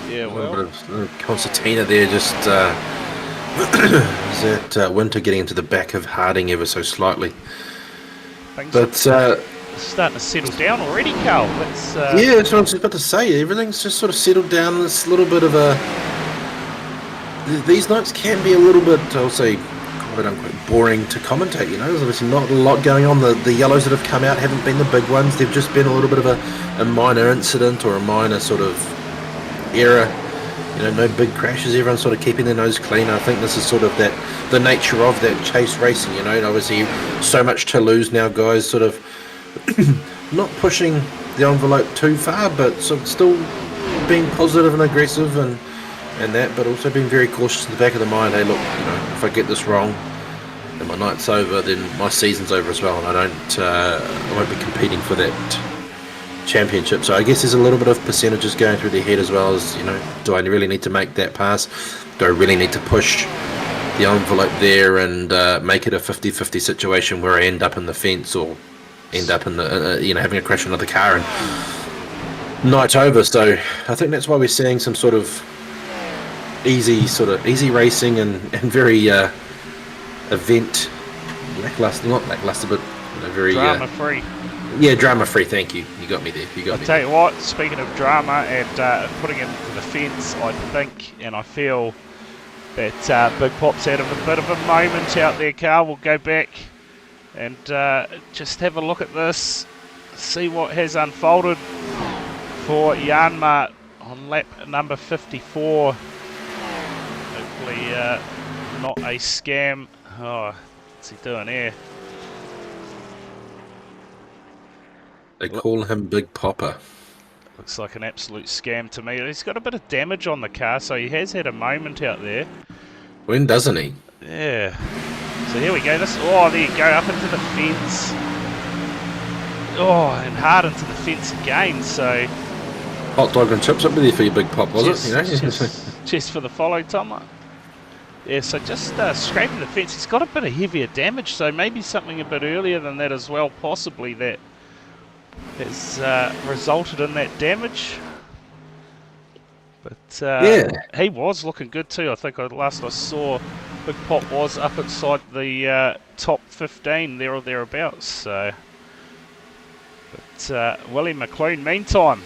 Yeah, well, a little bit of concertina there, just is that Winter getting into the back of Harding ever so slightly. But starting to settle down already, Carl. That's yeah, that's what I was about to say. Everything's just sort of settled down. This little bit of a... These nights can be a little bit, I'll say, quote unquote, boring to commentate. You know, there's obviously not a lot going on. The yellows that have come out haven't been the big ones. They've just been a little bit of a minor incident or a minor sort of error. You know, no big crashes. Everyone's sort of keeping their nose clean. I think this is sort of the nature of that chase racing. You know, and obviously so much to lose now, guys. Sort of not pushing the envelope too far, but sort of still being positive and aggressive and that, but also being very cautious in the back of the mind. Hey, look, you know, if I get this wrong, then my night's over. Then my season's over as well, and I won't be competing for that championship. So I guess there's a little bit of percentages going through their head as well as, you know, do I really need to make that pass? Do I really need to push the envelope there and make it a 50-50 situation where I end up in the fence or end up in the you know, having a crash with another car and night's over? So I think that's why we're seeing some sort of easy racing and very event lackluster, not lackluster, but you know, very drama free. Yeah, drama free. Thank you. You got me there. I'll tell you what, speaking of drama and putting it to the fence, I think and I feel that Big Pop's had a bit of a moment out there, Carl. We'll go back and just have a look at this, see what has unfolded for Janma on lap number 54. Hopefully not a scam. Oh, what's he doing here? They call him Big Popper. Looks like an absolute scam to me. He's got a bit of damage on the car, so he has had a moment out there. When doesn't he? Yeah. So here we go. Oh, there you go, up into the fence. Oh, and hard into the fence again. So hot dog and chips up with you for your Big Pop, was it? You know? Just for the follow, Tom. Yeah, so just scraping the fence. He's got a bit of heavier damage, so maybe something a bit earlier than that as well, possibly, that has resulted in that damage. But yeah, he was looking good too. I think last I saw, Big Pop was up inside the top 15 there or thereabouts. So, but Willie McLean, meantime,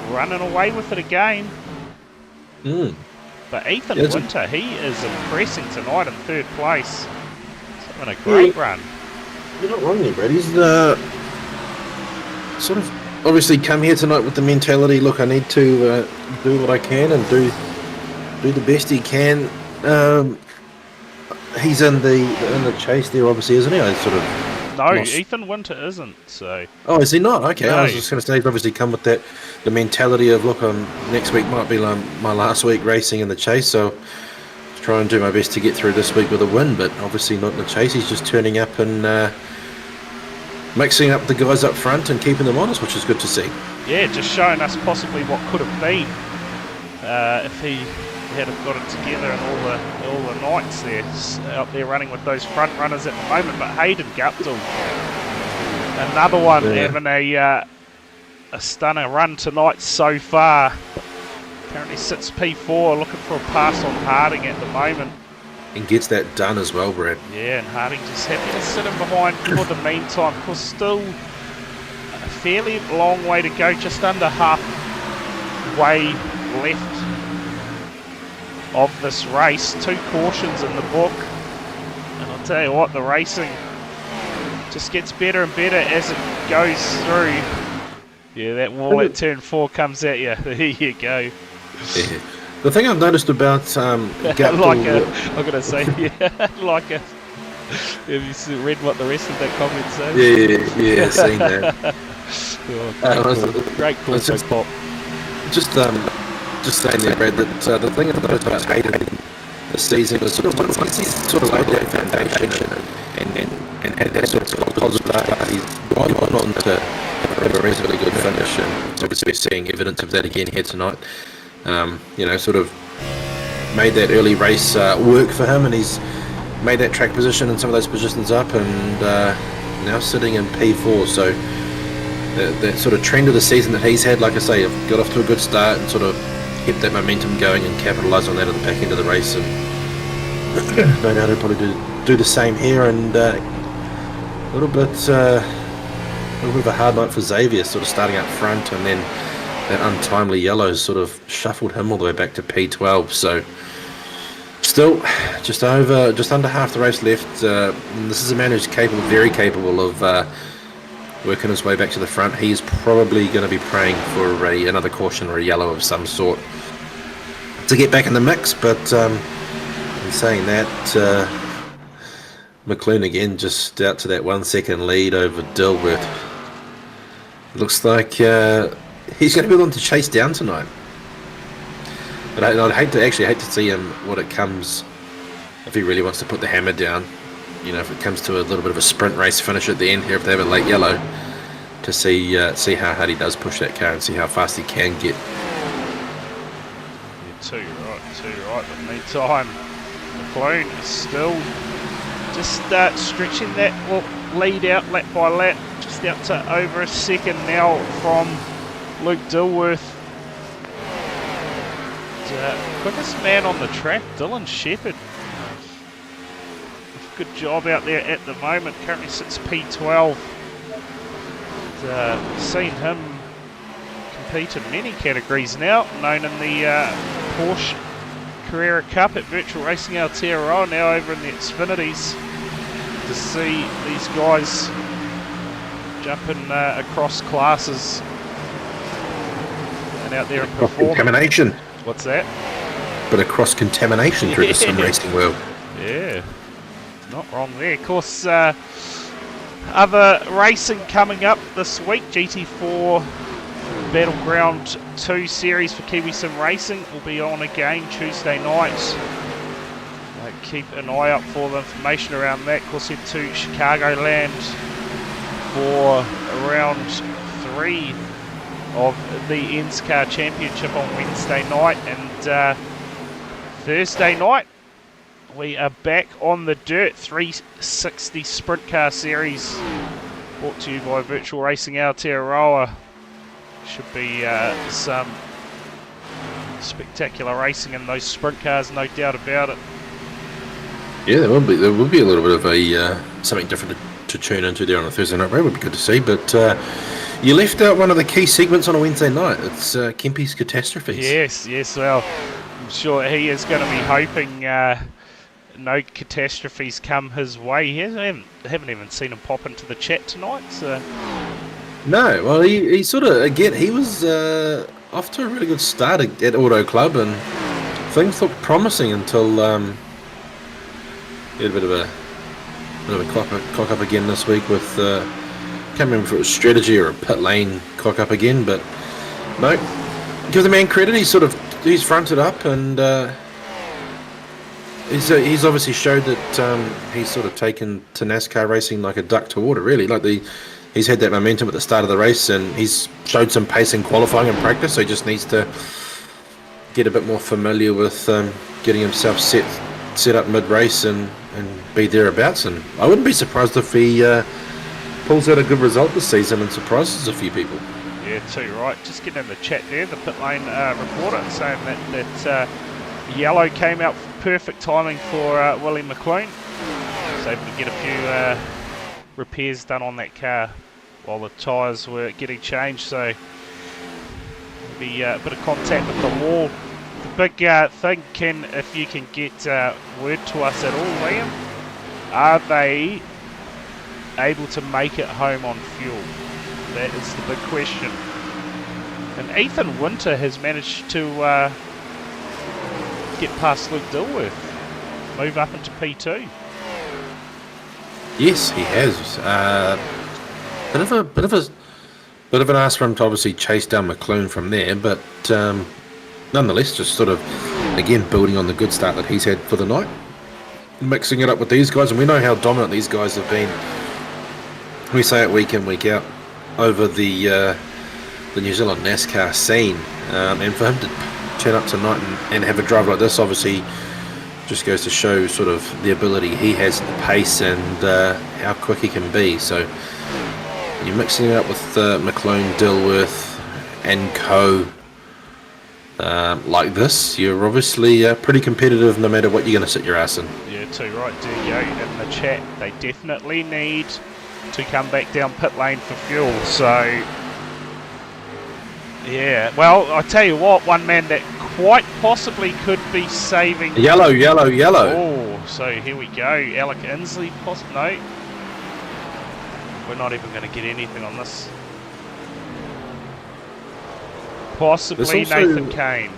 running away with it again. But Ethan Winter, he is impressing tonight in third place. He's having a great run. You're not wrong there, Brad. He's sort of obviously come here tonight with the mentality, look, I need to do what I can and do the best he can. He's in the chase there, obviously, isn't he? I sort of Ethan Winter isn't. So. Oh, is he not? Okay, No. I was just going to say he's obviously come with the mentality of, look, next week might be my last week racing in the chase, so try and do my best to get through this week with a win. But obviously not in the chase. He's just turning up and mixing up the guys up front and keeping them honest, which is good to see. Yeah, just showing us possibly what could have been if he had have got it together and all the Knights there out there running with those front runners at the moment. But Hayden Guptill, another one having a stunner run tonight so far. Currently sits P4, looking for a pass on Harding at the moment. And gets that done as well, Brad. Yeah, and Harding just happy to sit him behind for the meantime. Of course, still a fairly long way to go, just under halfway left of this race. 2 cautions in the book. And I'll tell you what, the racing just gets better and better as it goes through. Yeah, that wall at turn 4 comes at you. There you go. Yeah. The thing I've noticed about Guptill... I'm going to say, have you read what the rest of that comment says? Yeah, seen that. Great call, Pop. Just saying there, Brad, that the thing I've noticed about Hayden this season is sort of once he's sort of laid that foundation and had that sort of positive start, he's gone on to have a reasonably good finish, and obviously we're seeing evidence of that again here tonight. Sort of made that early race work for him, and he's made that track position and some of those positions up, and now sitting in P4. So that sort of trend of the season that he's had, like I say, got off to a good start and sort of kept that momentum going and capitalise on that at the back end of the race, and no doubt he'll probably do the same here. And a little bit of a hard night for Xavier, sort of starting up front, and then that untimely yellow sort of shuffled him all the way back to P12. So still just under half the race left. This is a man who's very capable of working his way back to the front. He's probably going to be praying for another caution or a yellow of some sort to get back in the mix. But in saying that, McLean again just out to that 1 second lead over Dilworth. Looks like he's going to be able to chase down tonight. But I'd hate to see him what it comes if he really wants to put the hammer down. If it comes to a little bit of a sprint race finish at the end here, if they have a late yellow, to see how hard he does push that car and see how fast he can get. Yeah, too right. But meantime, McLean is still just stretching that lead out lap by lap, just out to over a second now from Luke Dilworth. Quickest man on the track, Dylan Shepherd. Good job out there at the moment. Currently sits P12. Seen him compete in many categories now. Known in the Porsche Carrera Cup at Virtual Racing Aotearoa, now over in the Xfinities. To see these guys jumping across classes and out there and performing. Contamination. What's that? Bit of cross-contamination through the sim racing world. Yeah. Not wrong there. Of course, other racing coming up this week. GT4 Battleground 2 series for Kiwi Sim Racing will be on again Tuesday night. Keep an eye out for the information around that. Of course, head to Chicagoland for round 3 of the NSCAR Championship on Wednesday night, and Thursday night we are back on the dirt. 360 Sprint Car Series brought to you by Virtual Racing Aotearoa. Should be some spectacular racing in those sprint cars, no doubt about it. Yeah, there will be a little bit of a something different to tune into there on a Thursday night. It would be good to see, but you left out one of the key segments on a Wednesday night. It's Kempy's catastrophes. Yes. Well, I'm sure he is going to be hoping no catastrophes come his way. Haven't even seen him pop into the chat tonight. So. No, well, he sort of, again, he was off to a really good start at Auto Club, and things looked promising until he had a bit of a cock up again this week with, can't remember if it was strategy or a pit lane cock up again, but no, give the man credit, he's fronted up, and he's obviously showed that he's sort of taken to NASCAR racing like a duck to water, really. Like the he's had that momentum at the start of the race, and he's showed some pace in qualifying and practice. So he just needs to get a bit more familiar with getting himself set up mid-race and be thereabouts. And I wouldn't be surprised if he pulls out a good result this season and surprises a few people. Yeah, too right. Just getting in the chat there, the pit lane reporter saying that yellow came out perfect timing for Willie McLean. So able to get a few repairs done on that car while the tyres were getting changed. So be a bit of contact with the wall. The big thing, if you can get word to us at all, Liam, are they able to make it home on fuel? That is the big question. And Ethan Winter has managed to get past Luke Dilworth, move up into P2. Yes, he has. Bit of an ask for him to obviously chase down McLean from there, but nonetheless, just sort of again building on the good start that he's had for the night, mixing it up with these guys, and we know how dominant these guys have been. We say it week in, week out over the New Zealand NASCAR scene, and for him to turn up tonight and have a drive like this, obviously just goes to show sort of the ability he has, the pace, and how quick he can be. So you're mixing it up with McLean, Dilworth and co like this, you're obviously pretty competitive no matter what you're going to sit your ass in. Yeah, too right, Diego. In the chat, they definitely need to come back down pit lane for fuel. So yeah, well, I tell you what, one man that quite possibly could be saving... Yellow. Oh, so here we go. Alec Inslee, no. We're not even going to get anything on this. Possibly also Nathan Kane.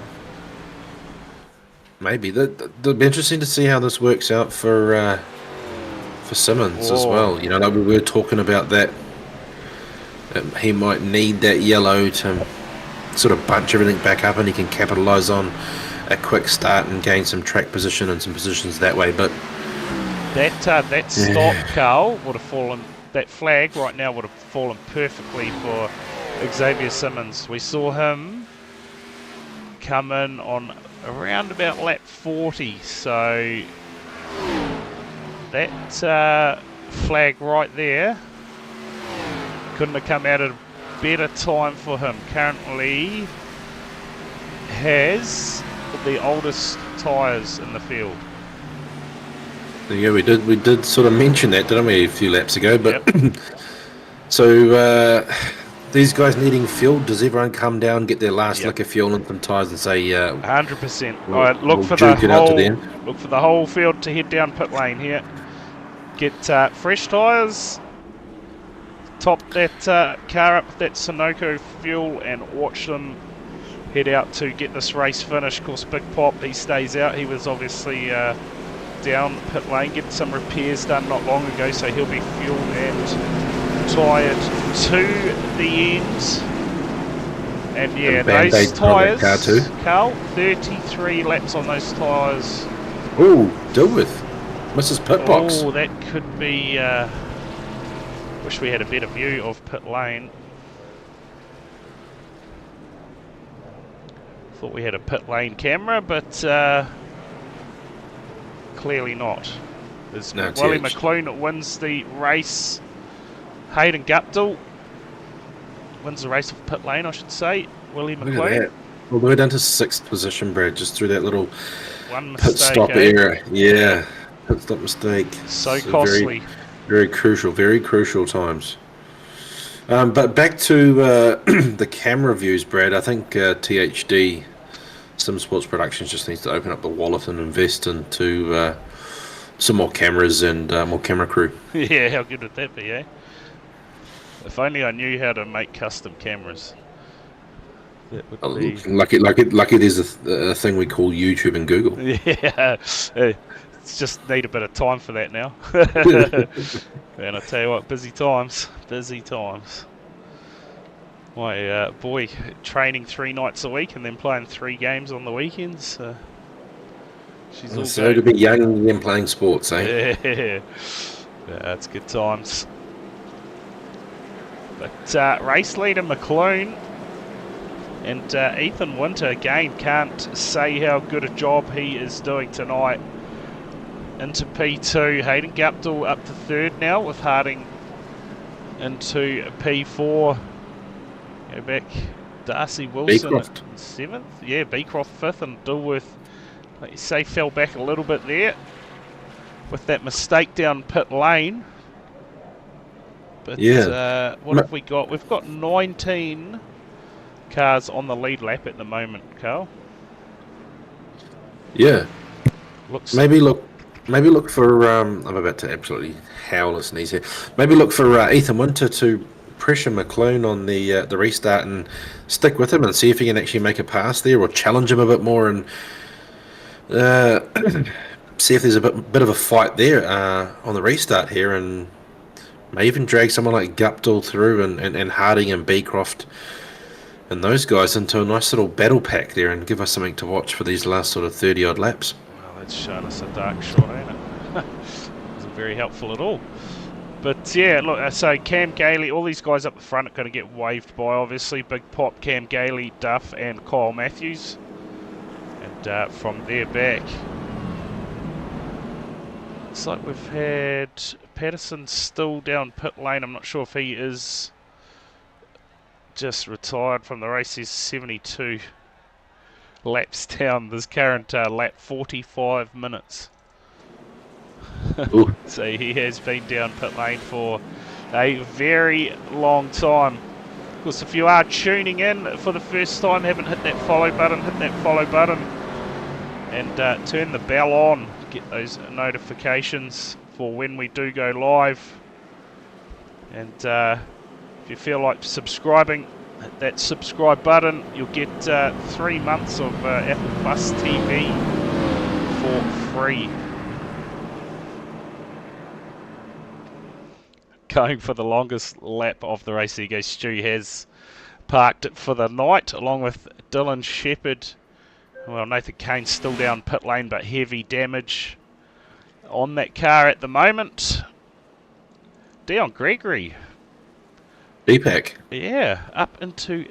Maybe. It'll be interesting to see how this works out for Simmons as well. You know, like we were talking about that. He might need that yellow to sort of bunch everything back up, and he can capitalise on a quick start and gain some track position and some positions that way. But that stop, Carl, would have fallen. That flag right now would have fallen perfectly for Xavier Simmons. We saw him come in on around about lap 40, so that flag right there couldn't have come out at a better time for him. Currently has the oldest tyres in the field. Yeah, we did sort of mention that, didn't we, a few laps ago? But yep. So these guys needing fuel, does everyone come down, get their last lick of fuel and some tyres and say 100%. We'll, All right, look for the whole field to head down pit lane here. Get fresh tyres, top that car up with that Sunoco fuel, and watch them head out to get this race finished. Of course, Big Pop, he stays out. He was obviously down pit lane, getting some repairs done not long ago, so he'll be fueled and tired to the end. And yeah, those tyres, Carl, 33 laps on those tyres. Ooh, Dilworth Mrs. Pit Box. Oh, that could be... wish we had a better view of pit lane. Thought we had a pit lane camera, but clearly not. There's Willie McLean wins the race. Hayden Guptill wins the race of pit lane, I should say. Willie McLean. Well, we're down to 6th position, Brad, just through that little pit stop eh? area. Yeah, pit stop mistake. So costly. Very crucial times. But back to the camera views, Brad. I think THD Sim Sports Productions just needs to open up the wallet and invest into some more cameras and more camera crew. Yeah, how good would that be, eh? If only I knew how to make custom cameras. That would be... Lucky there's a thing we call YouTube and Google. Yeah, it's just need a bit of time for that now. And I tell you what, busy times. My boy, training 3 nights a week and then playing 3 games on the weekends. She's all so to be young and then playing sports, eh? Yeah, it's good times. But race leader McLean and Ethan Winter, again, can't say how good a job he is doing tonight. Into P2, Hayden Guptill up to third now with Harding into P4. Go back, Darcy Wilson Beecroft. at 7th. Yeah, Beecroft 5th, and Dilworth, like you say, fell back a little bit there with that mistake down pit lane. But Yeah. what have we got? We've got 19 cars on the lead lap at the moment, Carl. Yeah. Looks Maybe look for. I'm about to absolutely howl and sneeze here. Maybe look for Ethan Winter to pressure McLean on the restart and stick with him and see if he can actually make a pass there, or challenge him a bit more and see if there's a bit of a fight there on the restart here, and may even drag someone like Guptill through and Harding and Beecroft and those guys into a nice little battle pack there and give us something to watch for these last sort of 30 odd laps. Well, that's shown us a dark shot, ain't it? Wasn't very helpful at all. But yeah, look, so Cam Gailey, all these guys up the front are going to get waved by, obviously. Big Pop, Cam Gailey, Duff, and Kyle Matthews. And from there back, looks like we've had Patterson still down pit lane. I'm not sure if he is just retired from the race. He's 72 laps down. This current lap 45 minutes. So he has been down pit lane for a very long time. Of course, if you are tuning in for the first time, haven't hit that follow button, hit that follow button and turn the bell on. Get those notifications for when we do go live. And if you feel like subscribing, hit that subscribe button. You'll get 3 months of Apple Plus TV for free. Going for the longest lap of the race. There you go. Stu has parked for the night along with Dylan Shepherd. Well, Nathan Kane's still down pit lane, but heavy damage on that car at the moment. Dion Gregory. Deepak. Yeah, up into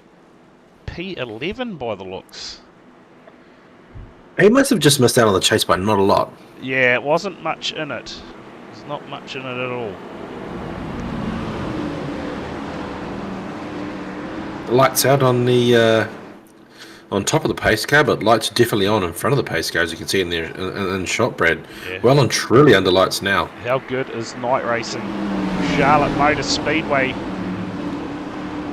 P11 by the looks. He must have just missed out on the chase by not a lot. Yeah, it wasn't much in it. There's not much in it at all. The lights out on the on top of the pace car, but lights are definitely on in front of the pace car, as you can see in there in shot, Brad. Yeah. Well and truly under lights now. How good is night racing? Charlotte Motor Speedway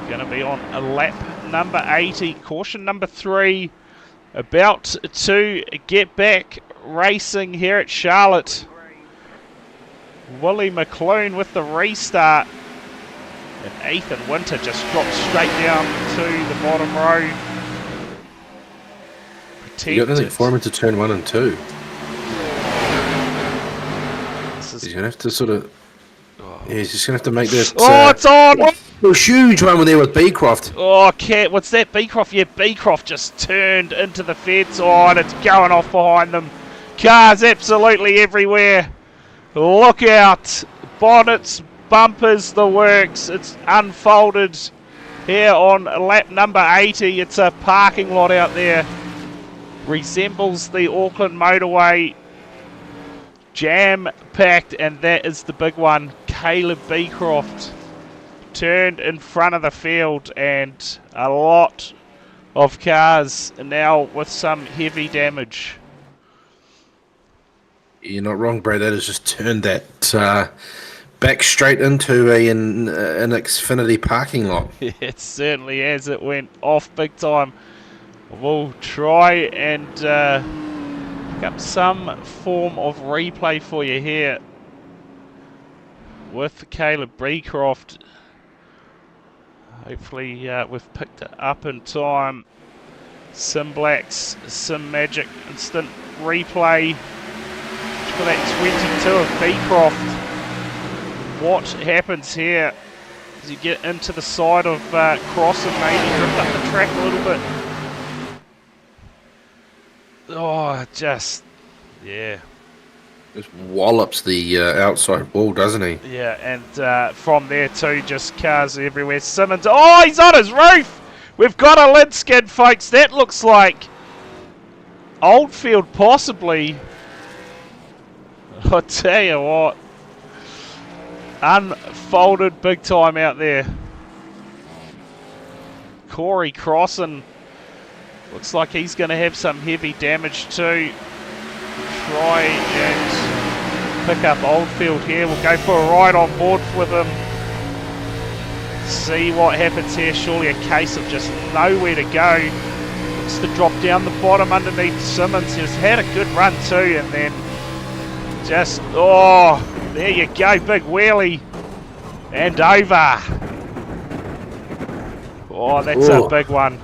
going to be on a lap number 80, caution number 3, about to get back racing here at Charlotte. Willie McLean with the restart. And Ethan Winter just drops straight down to the bottom row. You got nothing for him into turn 1 and 2. He's going to have to sort of... Yeah, he's just going to have to make that... It's on! A huge one there with Beecroft. Oh, what's that? Beecroft? Yeah, Beecroft just turned into the fence. Oh, and it's going off behind them. Cars absolutely everywhere. Look out. Bonnets, bumpers, the works. It's unfolded here on lap number 80. It's a parking lot out there. Resembles the Auckland motorway. Jam-packed, and that is the big one. Caleb Beecroft turned in front of the field, and a lot of cars now with some heavy damage. You're not wrong, Brad. That has just turned that back straight into an Xfinity parking lot. It certainly has. It went off big time. We'll try and pick up some form of replay for you here with Caleb Beecroft. Hopefully we've picked it up in time. Sim Blacks, Sim Magic, instant replay for that 22 of Beecroft. What happens here as you get into the side of Cross and maybe drift up the track a little bit? Oh, just, yeah. Just wallops the outside wall, doesn't he? Yeah, and from there too, just cars everywhere. Simmons, oh, he's on his roof! We've got a lid skid, folks. That looks like Oldfield, possibly. I'll tell you what. Unfolded big time out there. Corey Crossan looks like he's going to have some heavy damage too. Try and pick up Oldfield here. We'll go for a ride on board with him. See what happens here. Surely a case of just nowhere to go. Looks to drop down the bottom underneath Simmons. He's had a good run too, and then just, oh, there you go, big wheelie and over. Oh, that's a big one.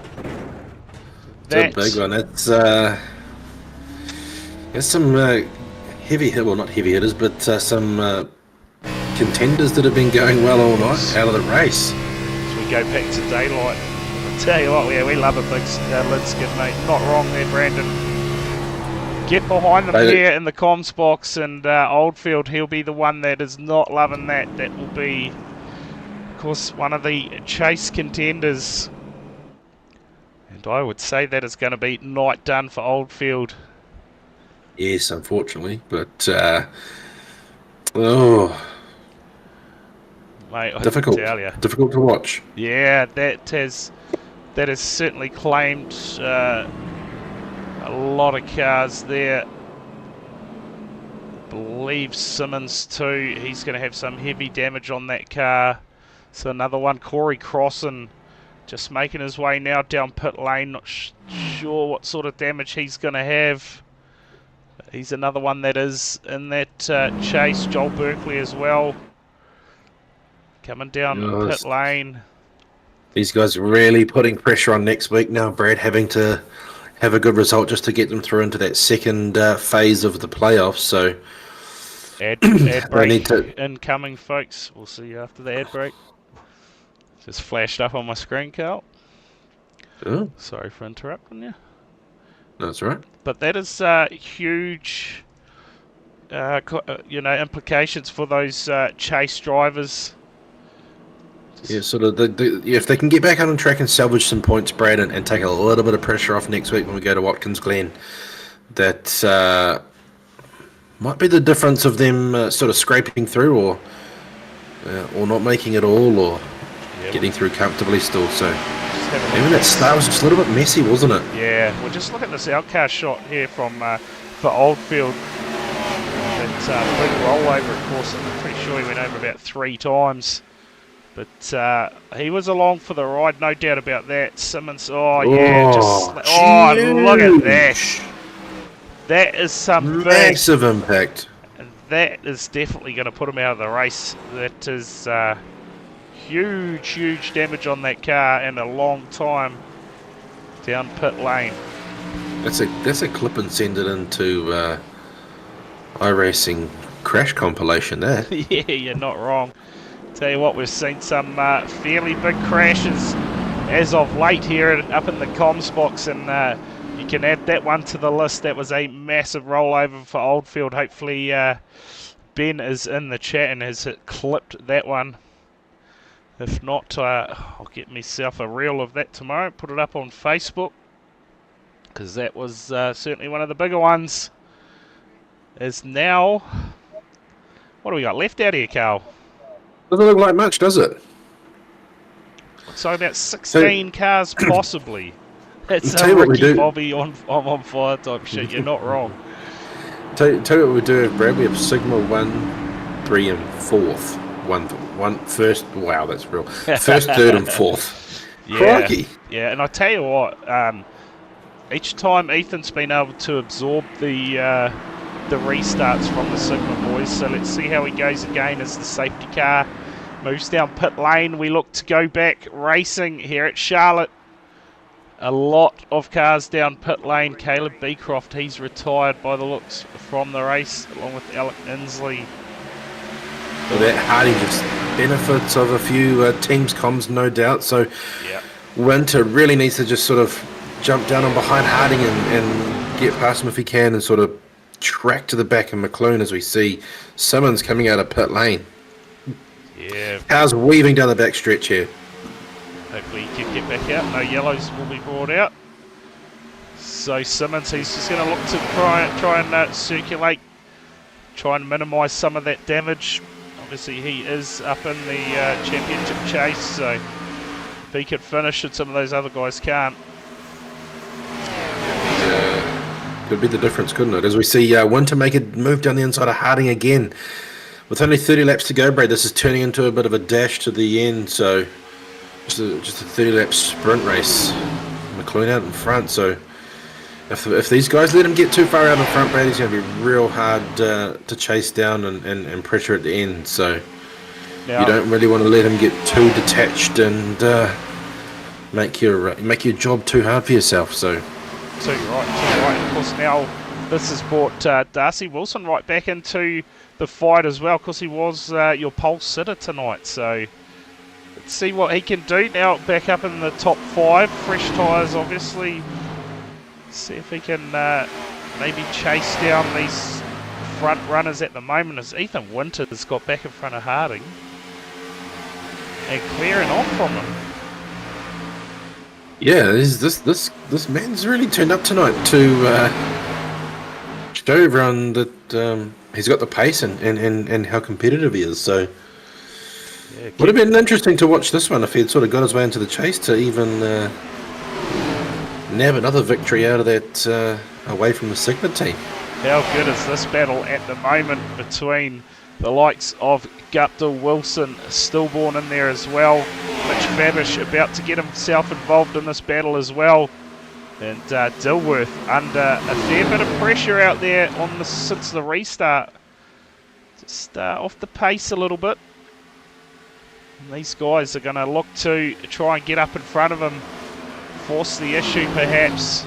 That's a big one. There's some heavy hit, well, not heavy hitters, but some contenders that have been going well all night out of the race. As we go back to daylight, I'll tell you what, we love a big lid skid, mate. Not wrong there, Brandon. Get behind them here in the comms box, and Oldfield, he'll be the one that is not loving that. That will be, of course, one of the chase contenders. And I would say that is going to be night done for Oldfield. Yes, unfortunately, but oh, mate, difficult. Difficult to watch. Yeah, that has certainly claimed a lot of cars there. I believe Simmons too. He's going to have some heavy damage on that car. So another one, Corey Crossan, just making his way now down pit lane. Not sure what sort of damage he's going to have. He's another one that is in that chase. Joel Berkeley as well. Coming down pit lane. These guys are really putting pressure on next week now, Brad, having to have a good result just to get them through into that second phase of the playoffs. So ad break incoming, folks. We'll see you after the ad break. Just flashed up on my screen, Carl. Oh. Sorry for interrupting you. That's right. But that is huge, implications for those chase drivers. Yeah, sort of. If they can get back on track and salvage some points, Brad, and take a little bit of pressure off next week when we go to Watkins Glen, that might be the difference of them sort of scraping through, or not making it all, or getting through comfortably still. So even that start was just a little bit messy, wasn't it? Yeah. Well, just look at this outcast shot here from for Oldfield. That big rollover, of course. I'm pretty sure he went over about 3 times. But he was along for the ride, no doubt about that. Simmons, look at that. That is some massive impact. And that is definitely going to put him out of the race. That is huge damage on that car and a long time down pit lane. That's a clip and send it into iRacing crash compilation there. Yeah, you're not wrong. Tell you what, we've seen some fairly big crashes as of late here up in the comms box, and you can add that one to the list. That was a massive rollover for Oldfield. Hopefully Ben is in the chat and has clipped that one. If not, I'll get myself a reel of that tomorrow, put it up on Facebook, because that was certainly one of the bigger ones. Is now, what do we got left out here, Carl? Doesn't look like much, does it? So about 16 cars, possibly. That's tell a you what we Ricky do. Bobby on fire type shit. You're not wrong. Tell you what we do, Brad. We have Sigma 1, 3, and 4th. One first. Wow, that's real. First, third, and fourth. Yeah, crikey. Yeah, and I tell you what, each time Ethan's been able to absorb the restarts from the Sigma boys. So let's see how he goes again as the safety car moves down pit lane. We look to go back racing here at Charlotte. A lot of cars down pit lane. Caleb Beecroft, he's retired by the looks from the race, along with Alec Inslee. Well, that Hardy just benefits of a few teams comms, no doubt. So Winter really needs to just sort of jump down on behind Harding and get past him if he can, and sort of track to the back of McClune as we see Simmons coming out of pit lane. Yeah. How's weaving down the back stretch here? Hopefully he can get back out. No yellows will be brought out. So Simmons, he's just going to look to try and circulate, try and minimise some of that damage. Obviously he is up in the championship chase, so if he could finish it, some of those other guys can't. Could be the difference, couldn't it? As we see Winter make a move down the inside of Harding again. With only 30 laps to go, Brad, this is turning into a bit of a dash to the end, so just a 30-lap sprint race. McLean out in front, so if these guys let him get too far out in front, Brad, he's going to be real hard to chase down and pressure at the end, so now, you don't really want to let him get too detached and make your job too hard for yourself, so... Too right. Of course, now this has brought Darcy Wilson right back into the fight as well, because he was your pole sitter tonight. So let's see what he can do now. Back up in the top 5, fresh tyres, obviously. See if he can maybe chase down these front runners at the moment. As Ethan Winters got back in front of Harding and clearing off from him. Yeah, this man's really turned up tonight to show everyone that he's got the pace and how competitive he is. So yeah, would have been interesting to watch this one if he had sort of got his way into the chase to even nab another victory out of that away from the Sigma team. How good is this battle at the moment between the likes of Gupta, Wilson, Stillborn in there as well. Mitch Fabish about to get himself involved in this battle as well. And Dilworth under a fair bit of pressure out there on since the restart. Just off the pace a little bit. And these guys are going to look to try and get up in front of him. Force the issue perhaps.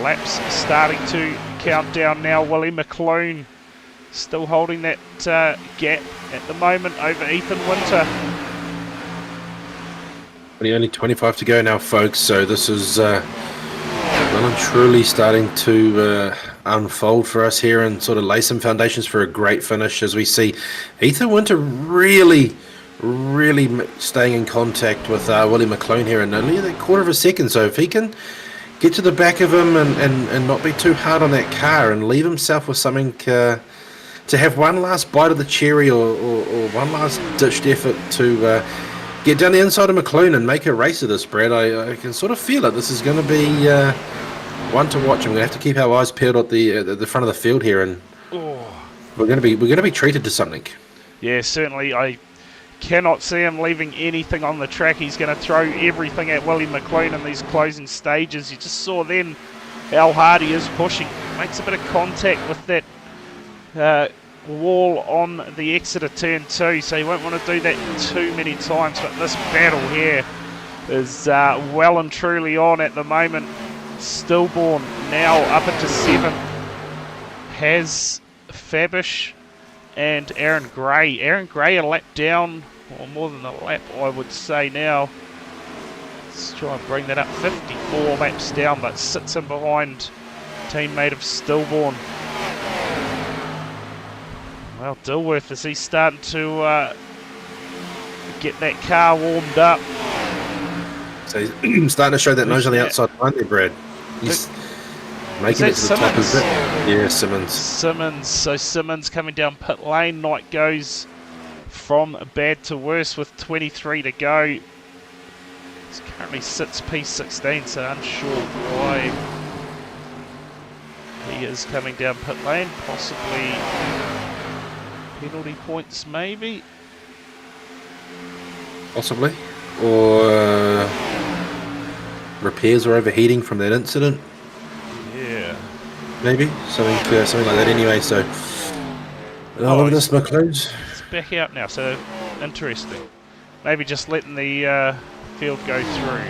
Laps starting to count down now. Willie McClune still holding that gap at the moment over Ethan Winter. Only 25 to go now, folks, so this is well and truly starting to unfold for us here and sort of lay some foundations for a great finish as we see Ethan Winter really staying in contact with Willie McClune here in only that quarter of a second. So if he can get to the back of him and not be too hard on that car and leave himself with something to have one last bite of the cherry or one last ditched effort to get down the inside of McClune and make a race of this, Brad. I can sort of feel it. This is going to be one to watch. I'm going to have to keep our eyes peeled at the front of the field here, and we're going to be treated to something. Yeah, certainly. I cannot see him leaving anything on the track. He's going to throw everything at Willie McClune in these closing stages. You just saw then how hard he is pushing. Makes a bit of contact with that wall on the exit of turn 2, so you won't want to do that too many times. But this battle here is well and truly on at the moment. Stillborn now up into 7 has Fabish and Aaron Gray. Aaron Gray a lap down, or more than a lap I would say now. Let's try and bring that up, 54 laps down, but sits in behind teammate of Stillborn. Well, Dilworth, is he starting to get that car warmed up? So he's starting to show that nose on the outside line there, Brad. He's making it to the top of it. Yeah, Simmons. So Simmons coming down pit lane. Knight goes from bad to worse with 23 to go. He currently sits P16, so unsure why he is coming down pit lane. Possibly penalty points, maybe. Possibly. Or repairs or overheating from that incident. Yeah. Maybe. Something like that anyway, so... look at this, McClune's. It's back out now, so interesting. Maybe just letting the field go through.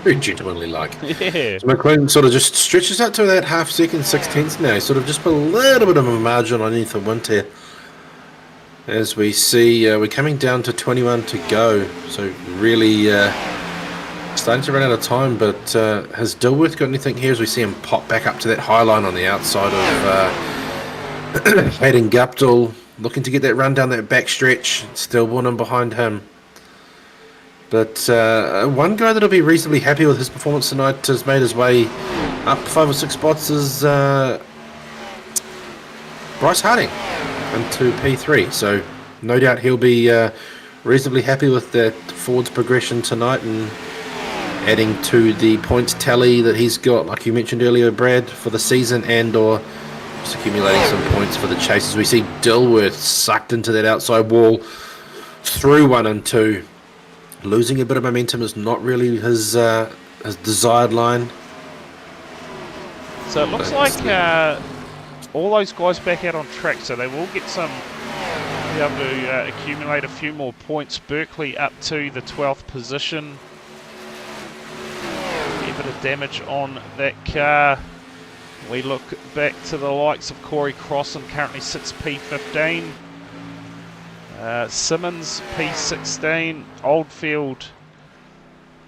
Very gentlemanly like. Yeah. So McClune sort of just stretches out to that half second, 6/10 now. Sort of just put a little bit of a margin on Ethan Winter. As we see, we're coming down to 21 to go. So really Starting to run out of time, but has Dilworth got anything here as we see him pop back up to that high line on the outside of Hayden Guptill, looking to get that run down that back stretch. Stillborn in behind him. But one guy that'll be reasonably happy with his performance tonight has made his way up 5 or 6 spots is Bryce Harding into P3. So no doubt he'll be reasonably happy with that forwards progression tonight and adding to the points tally that he's got, like you mentioned earlier, Brad, for the season, and or just accumulating some points for the Chasers. We see Dilworth sucked into that outside wall through 1 and 2. Losing a bit of momentum is not really his desired line. So it looks like all those guys back out on track, so they will get some, be able to accumulate a few more points. Berkeley up to the 12th position. Get a bit of damage on that car. We look back to the likes of Corey Crossan, currently sits P15. Simmons P16. Oldfield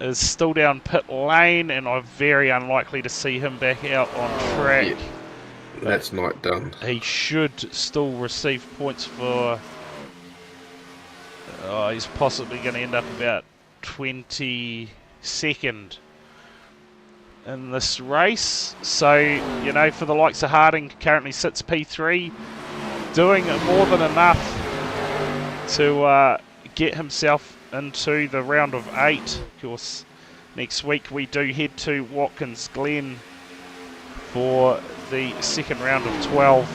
is still down pit lane, and I'm very unlikely to see him back out on track. Yeah, that's not done. He should still receive points for... he's possibly going to end up about 22nd in this race. So, you know, for the likes of Harding, currently sits P3, doing more than enough to get himself into the round of 8. Of course, next week we do head to Watkins Glen for the second round of 12.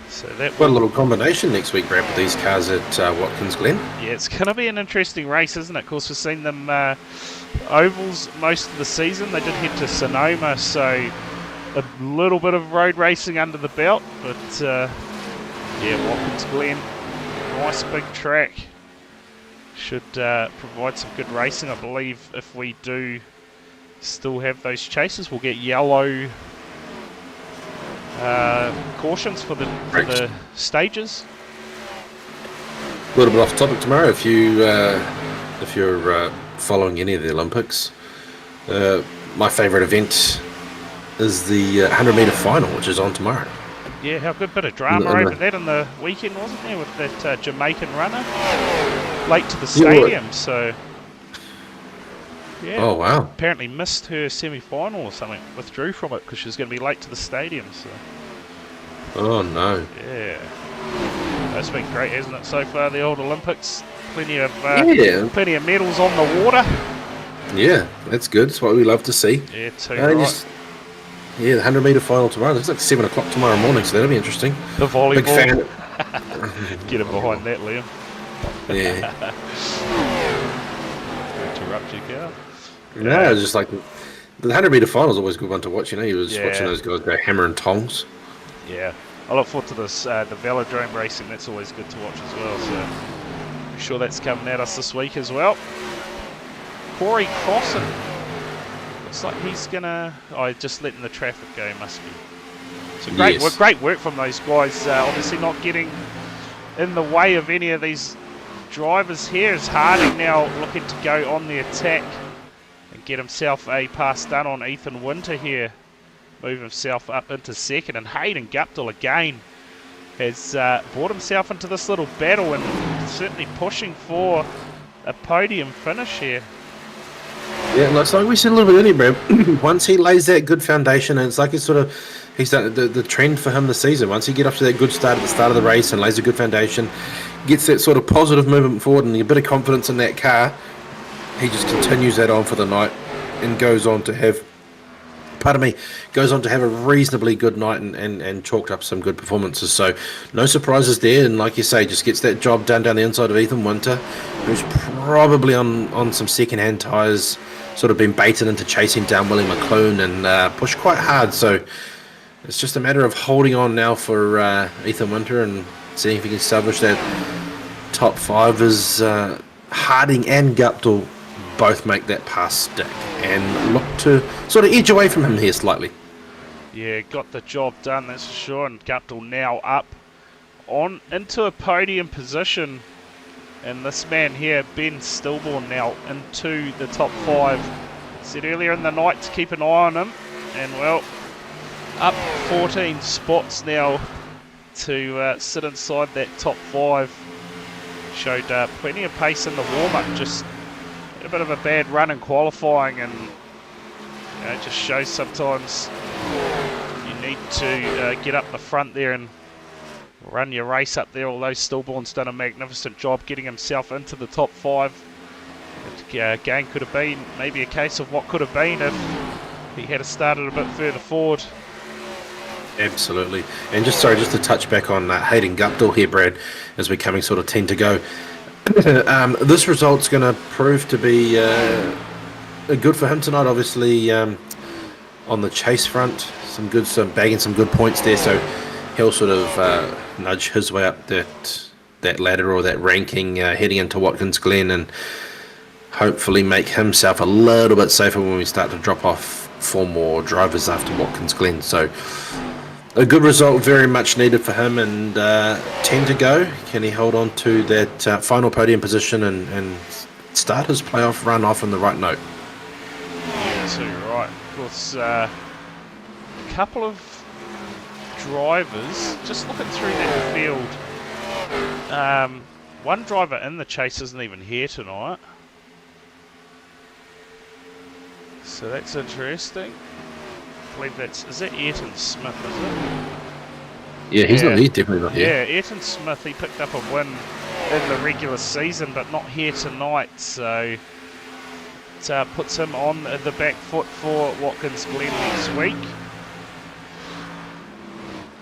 So that Quite a little combination next week, Brad, with these cars at Watkins Glen. Yeah, it's going to be an interesting race, isn't it? Of course, we've seen them ovals most of the season. They did head to Sonoma, so a little bit of road racing under the belt, but yeah, Watkins Glen, nice big track. Should provide some good racing. I believe if we do still have those chases, we'll get yellow cautions for the stages. A little bit off topic tomorrow. If you're following any of the Olympics, my favourite event is the 100-metre final, which is on tomorrow. Yeah, how good bit of drama over that in the weekend, wasn't there, with that Jamaican runner late to the stadium. So yeah. Oh wow. Apparently missed her semi-final or something. Withdrew from it because she was going to be late to the stadium. So. Oh no. Yeah. That's been great, hasn't it, so far? The old Olympics, plenty of medals on the water. Yeah, that's good. That's what we love to see. Yeah, too right. The 100-metre final tomorrow. It's like 7 o'clock tomorrow morning, so that'll be interesting. The volleyball. Big fan. Get him behind that, Liam. Yeah. Interrupt you, Carl. No, it's just like the 100-metre final is always a good one to watch. You know, you was watching those guys go hammer and tongs. Yeah, I look forward to this the velodrome racing. That's always good to watch as well. So I'm sure that's coming at us this week as well. Corey Crossan. Looks like he's gonna. Just letting the traffic go. Must be. So great work from those guys. Obviously not getting in the way of any of these drivers here. Is Harding now looking to go on the attack and get himself a pass done on Ethan Winter here. Move himself up into second, and Hayden Guptill again has brought himself into this little battle and certainly pushing for a podium finish here. Yeah, looks like we said a little bit earlier, Brad. Once he lays that good foundation, and it's like he's done the trend for him this season. Once he get off to that good start at the start of the race and lays a good foundation, gets that sort of positive movement forward and a bit of confidence in that car, he just continues that on for the night and goes on to have a reasonably good night and chalked up some good performances. So no surprises there, and like you say, just gets that job done down the inside of Ethan Winter, who's probably on some second-hand tyres, sort of been baited into chasing down Willie McClune and pushed quite hard. So it's just a matter of holding on now for Ethan Winter and seeing if he can establish that top 5 as Harding and Guptill both make that pass stick and look to sort of edge away from him here slightly. Yeah, got the job done, that's for sure, and Guptill now up on into a podium position And this man here, Ben Stillborn, now into the top 5. Said earlier in the night to keep an eye on him. And, well, up 14 spots now to sit inside that top 5. Showed plenty of pace in the warm-up, just a bit of a bad run in qualifying, and it just shows sometimes you need to get up the front there and run your race up there, although Stillborn's done a magnificent job getting himself into the top 5. Again, could have been maybe a case of what could have been if he had started a bit further forward. Absolutely. And just to touch back on Hayden Guptill here, Brad, as we're coming sort of 10 to go. This result's going to prove to be good for him tonight, obviously, on the chase front. Bagging some good points there, so he'll sort of nudge his way up that ladder or that ranking heading into Watkins Glen, and hopefully make himself a little bit safer when we start to drop off 4 more drivers after Watkins Glen. So a good result, very much needed for him, and 10 to go. Can he hold on to that final podium position and start his playoff run off on the right note? Yeah, so you're right. Of course, a couple of drivers, just looking through that field, one driver in the chase isn't even here tonight. So that's interesting. I believe is that Ayrton Smith, is it? Yeah, he's not here, definitely not here. Yeah, Ayrton Smith, he picked up a win in the regular season, but not here tonight, so it puts him on the back foot for Watkins Glen next week.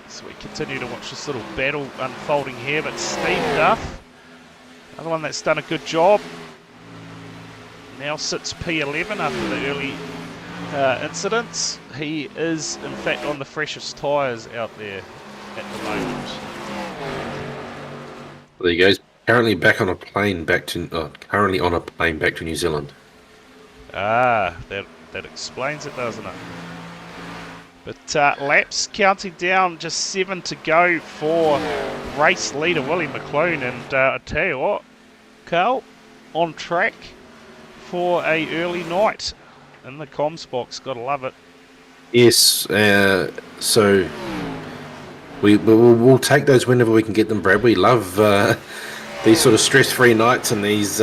So we continue to watch this little battle unfolding here, but Steve Duff, another one that's done a good job, now sits P11 after the early incidents. He is in fact on the freshest tyres out there at the moment. There he goes. Currently on a plane back to New Zealand. Ah, that explains it, doesn't it? But laps counting down, just 7 to go for race leader Willie McClune, and I tell you what, Carl, on track for a early night in the comms box. Gotta love it. Yes, so we'll take those whenever we can get them, Brad. We love these sort of stress-free nights and these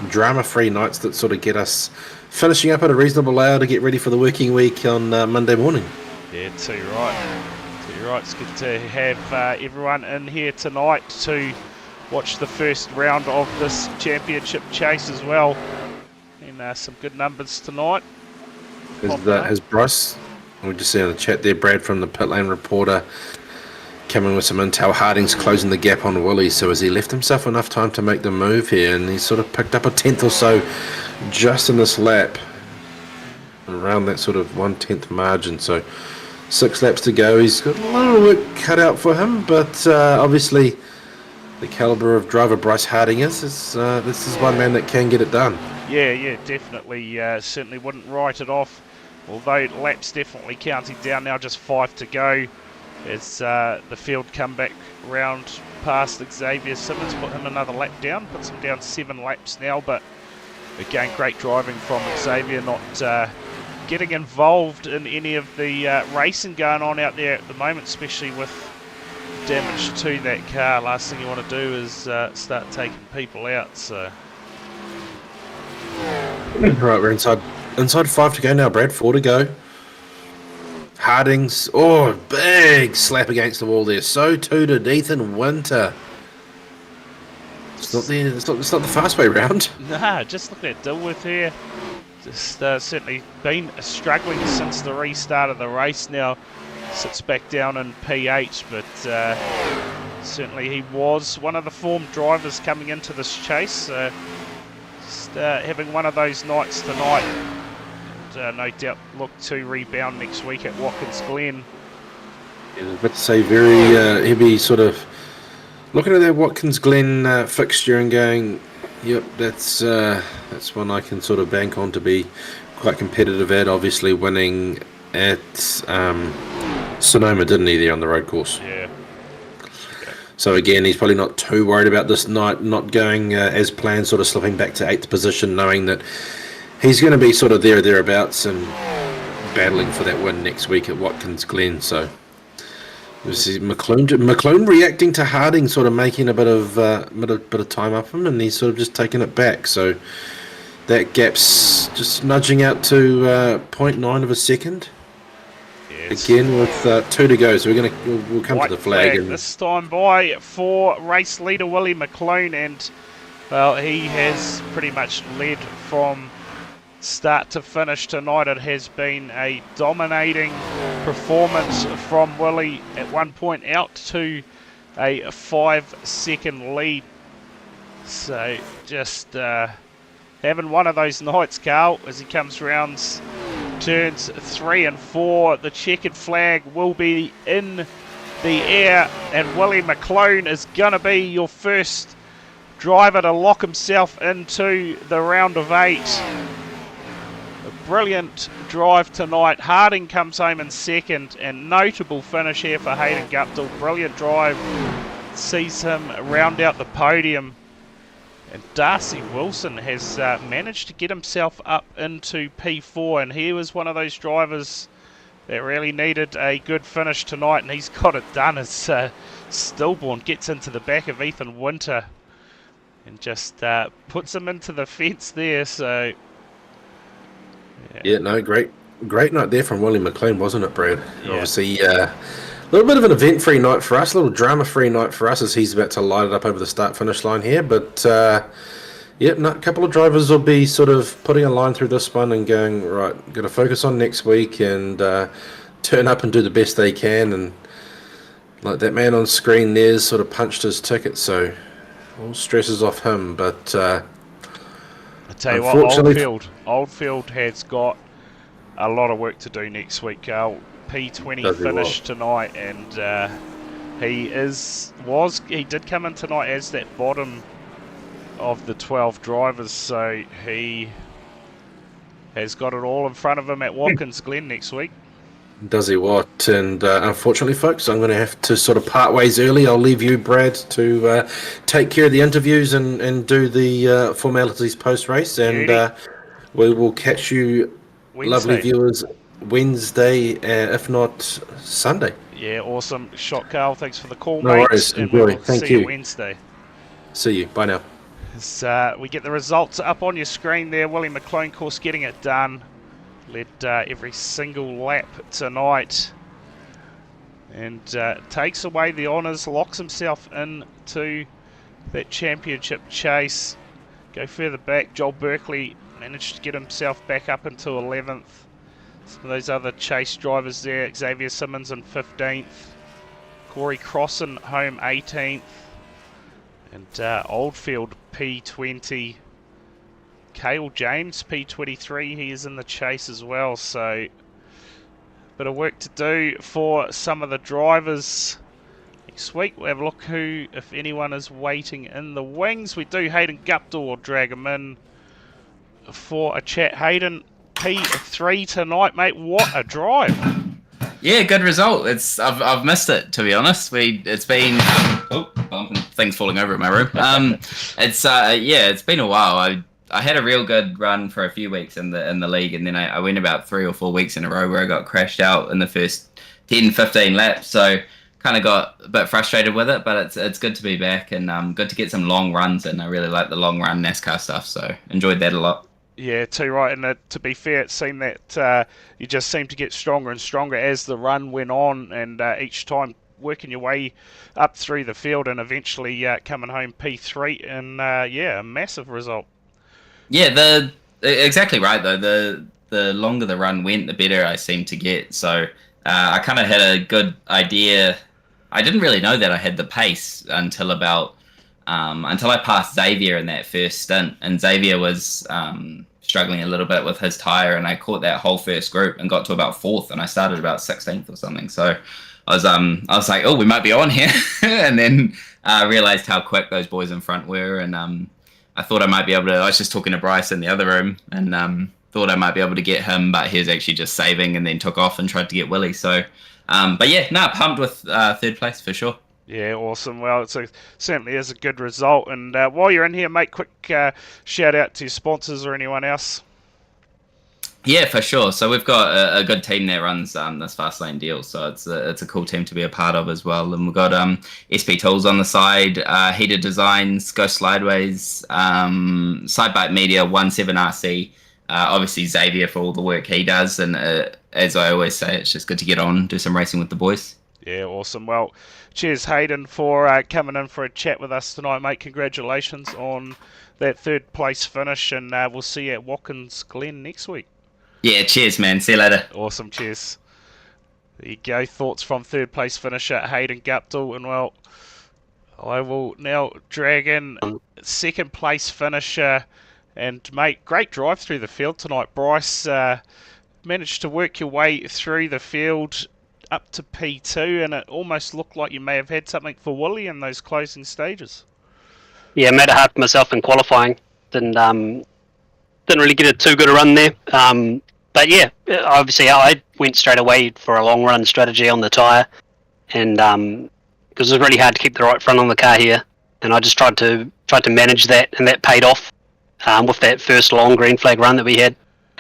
drama-free nights that sort of get us finishing up at a reasonable hour to get ready for the working week on Monday morning. Yeah, too right. Too right. It's good to have everyone in here tonight to watch the first round of this championship chase as well. And some good numbers tonight. Has Bryce, we just see in the chat there, Brad from the Pit Lane Reporter, coming with some intel. Harding's closing the gap on Willie, so has he left himself enough time to make the move here? And he's sort of picked up a tenth or so just in this lap, around that sort of 1/10 margin. So 6 laps to go. He's got a little work cut out for him, but obviously the caliber of driver Bryce Harding this is one man that can get it done. Yeah, definitely. Certainly wouldn't write it off. Although laps definitely counting down now, just 5 to go. As the field come back round past Xavier Simmons, put him another lap down, puts him down 7 laps now. But again, great driving from Xavier, not getting involved in any of the racing going on out there at the moment, especially with damage to that car. Last thing you want to do is start taking people out. So. Right, we're inside 5 to go now, Brad. 4 to go. Harding's, big slap against the wall there. So too did Ethan Winter. It's not the fast way round. Nah, just look at Dilworth here. Just certainly been struggling since the restart of the race now. Sits back down in P8, but certainly he was one of the formed drivers coming into this chase. Just having one of those nights tonight. And no doubt look to rebound next week at Watkins Glen. Yeah, I was about to say, very heavy sort of looking at that Watkins Glen fixture and going, yep, that's one I can sort of bank on to be quite competitive at. Obviously winning at Sonoma, didn't he, there on the road course? Yeah. So again, he's probably not too worried about this night not going as planned, sort of slipping back to 8th position, knowing that he's going to be sort of thereabouts and battling for that win next week at Watkins Glen. So this is McClone reacting to Harding, sort of making a bit of time up him, and he's sort of just taking it back. So that gap's just nudging out to 0.9 of a second. Yes. Again with 2 to go, so we'll come White to the flag. And this time by for race leader Willie McClone, and well, he has pretty much led from start to finish tonight. It has been a dominating performance from Willie, at one point out to a 5-second lead. So just having one of those nights, Carl, as he comes rounds turns 3 and 4. The checkered flag will be in the air, and Willie McClone is going to be your first driver to lock himself into the round of 8. A brilliant drive tonight. Harding comes home in second, and notable finish here for Hayden Guptill. Brilliant drive sees him round out the podium. And Darcy Wilson has managed to get himself up into P4, and he was one of those drivers that really needed a good finish tonight, and he's got it done as Stillborn gets into the back of Ethan Winter and just puts him into the fence there. So yeah, no, great night there from Willie McClone, wasn't it, Brad? Yeah. Obviously, a little bit of an event-free night for us, a little drama-free night for us as he's about to light it up over the start-finish line here. But, a couple of drivers will be sort of putting a line through this one and going, right, got to focus on next week and turn up and do the best they can. And like that man on screen there's sort of punched his ticket, so all stress is off him. But I tell you what, Oldfield has got a lot of work to do next week, Carl. P20 finish tonight, and he did come in tonight as that bottom of the 12 drivers, so he has got it all in front of him at Watkins Glen next week. Does he what? And unfortunately, folks, I'm going to have to sort of part ways early. I'll leave you, Brad, to take care of the interviews and do the formalities post-race, and we will catch you, Wednesday. Lovely viewers, Wednesday, if not Sunday. Yeah, awesome shot, Carl. Thanks for the call, no mate. Worries. And Enjoy. we'll Thank see you. you Wednesday. See you. Bye now. As we get the results up on your screen there, Willie McClone, of course, getting it done. Led every single lap tonight. And takes away the honours, locks himself into that championship chase. Go further back, Joel Berkeley managed to get himself back up into 11th. Some of those other chase drivers there, Xavier Simmons in 15th, Corey Crossan home 18th, and Oldfield P20, Cale James P23, he is in the chase as well, so bit of work to do for some of the drivers. Next week we'll have a look who, if anyone, is waiting in the wings. We do Hayden Guptill, will drag him in for a chat. Hayden, P3 tonight, mate. What a drive! Yeah, good result. I've missed it, to be honest. It's been things falling over in my room. It's been a while. I had a real good run for a few weeks in the league, and then I went about 3 or 4 weeks in a row where I got crashed out in the first 10-15 laps. So kind of got a bit frustrated with it, but it's good to be back, and good to get some long runs in. I really like the long run NASCAR stuff, so enjoyed that a lot. Yeah, too right. And to be fair, it seemed that you just seemed to get stronger and stronger as the run went on, and each time working your way up through the field, and eventually coming home P3, and a massive result. Yeah, exactly right though. The longer the run went, the better I seemed to get. So I kind of had a good idea. I didn't really know that I had the pace until I passed Xavier in that first stint, and Xavier was struggling a little bit with his tyre, and I caught that whole first group and got to about 4th, and I started about 16th or something. So I was like, oh, we might be on here, and then I realised how quick those boys in front were, and I thought I might be able to. I was just talking to Bryce in the other room, and thought I might be able to get him, but he was actually just saving and then took off and tried to get Willie. So, pumped with 3rd place for sure. Yeah, awesome. Well, certainly is a good result. And while you're in here, mate, quick shout out to your sponsors or anyone else. Yeah, for sure. So we've got a good team that runs this fast lane deal. So it's a cool team to be a part of as well. And we've got SP Tools on the side, Heated Designs, Go Slideways, Sidebite Media, 17RC. Obviously Xavier for all the work he does. And as I always say, it's just good to get on, do some racing with the boys. Yeah, awesome. Well, cheers, Hayden, for coming in for a chat with us tonight, mate. Congratulations on that third place finish, and we'll see you at Watkins Glen next week. Yeah, cheers, man. See you later. Awesome, cheers. There you go. Thoughts from third place finisher Hayden Guptill, and well, I will now drag in second place finisher, and mate, great drive through the field tonight, Bryce. Managed to work your way through the field up to P2, and it almost looked like you may have had something for Willie in those closing stages. Yeah, made it hard for myself in qualifying. Didn't really get too good a run there. But yeah, obviously I went straight away for a long run strategy on the tyre, and because it was really hard to keep the right front on the car here, and I just tried to manage that, and that paid off with that first long green flag run that we had,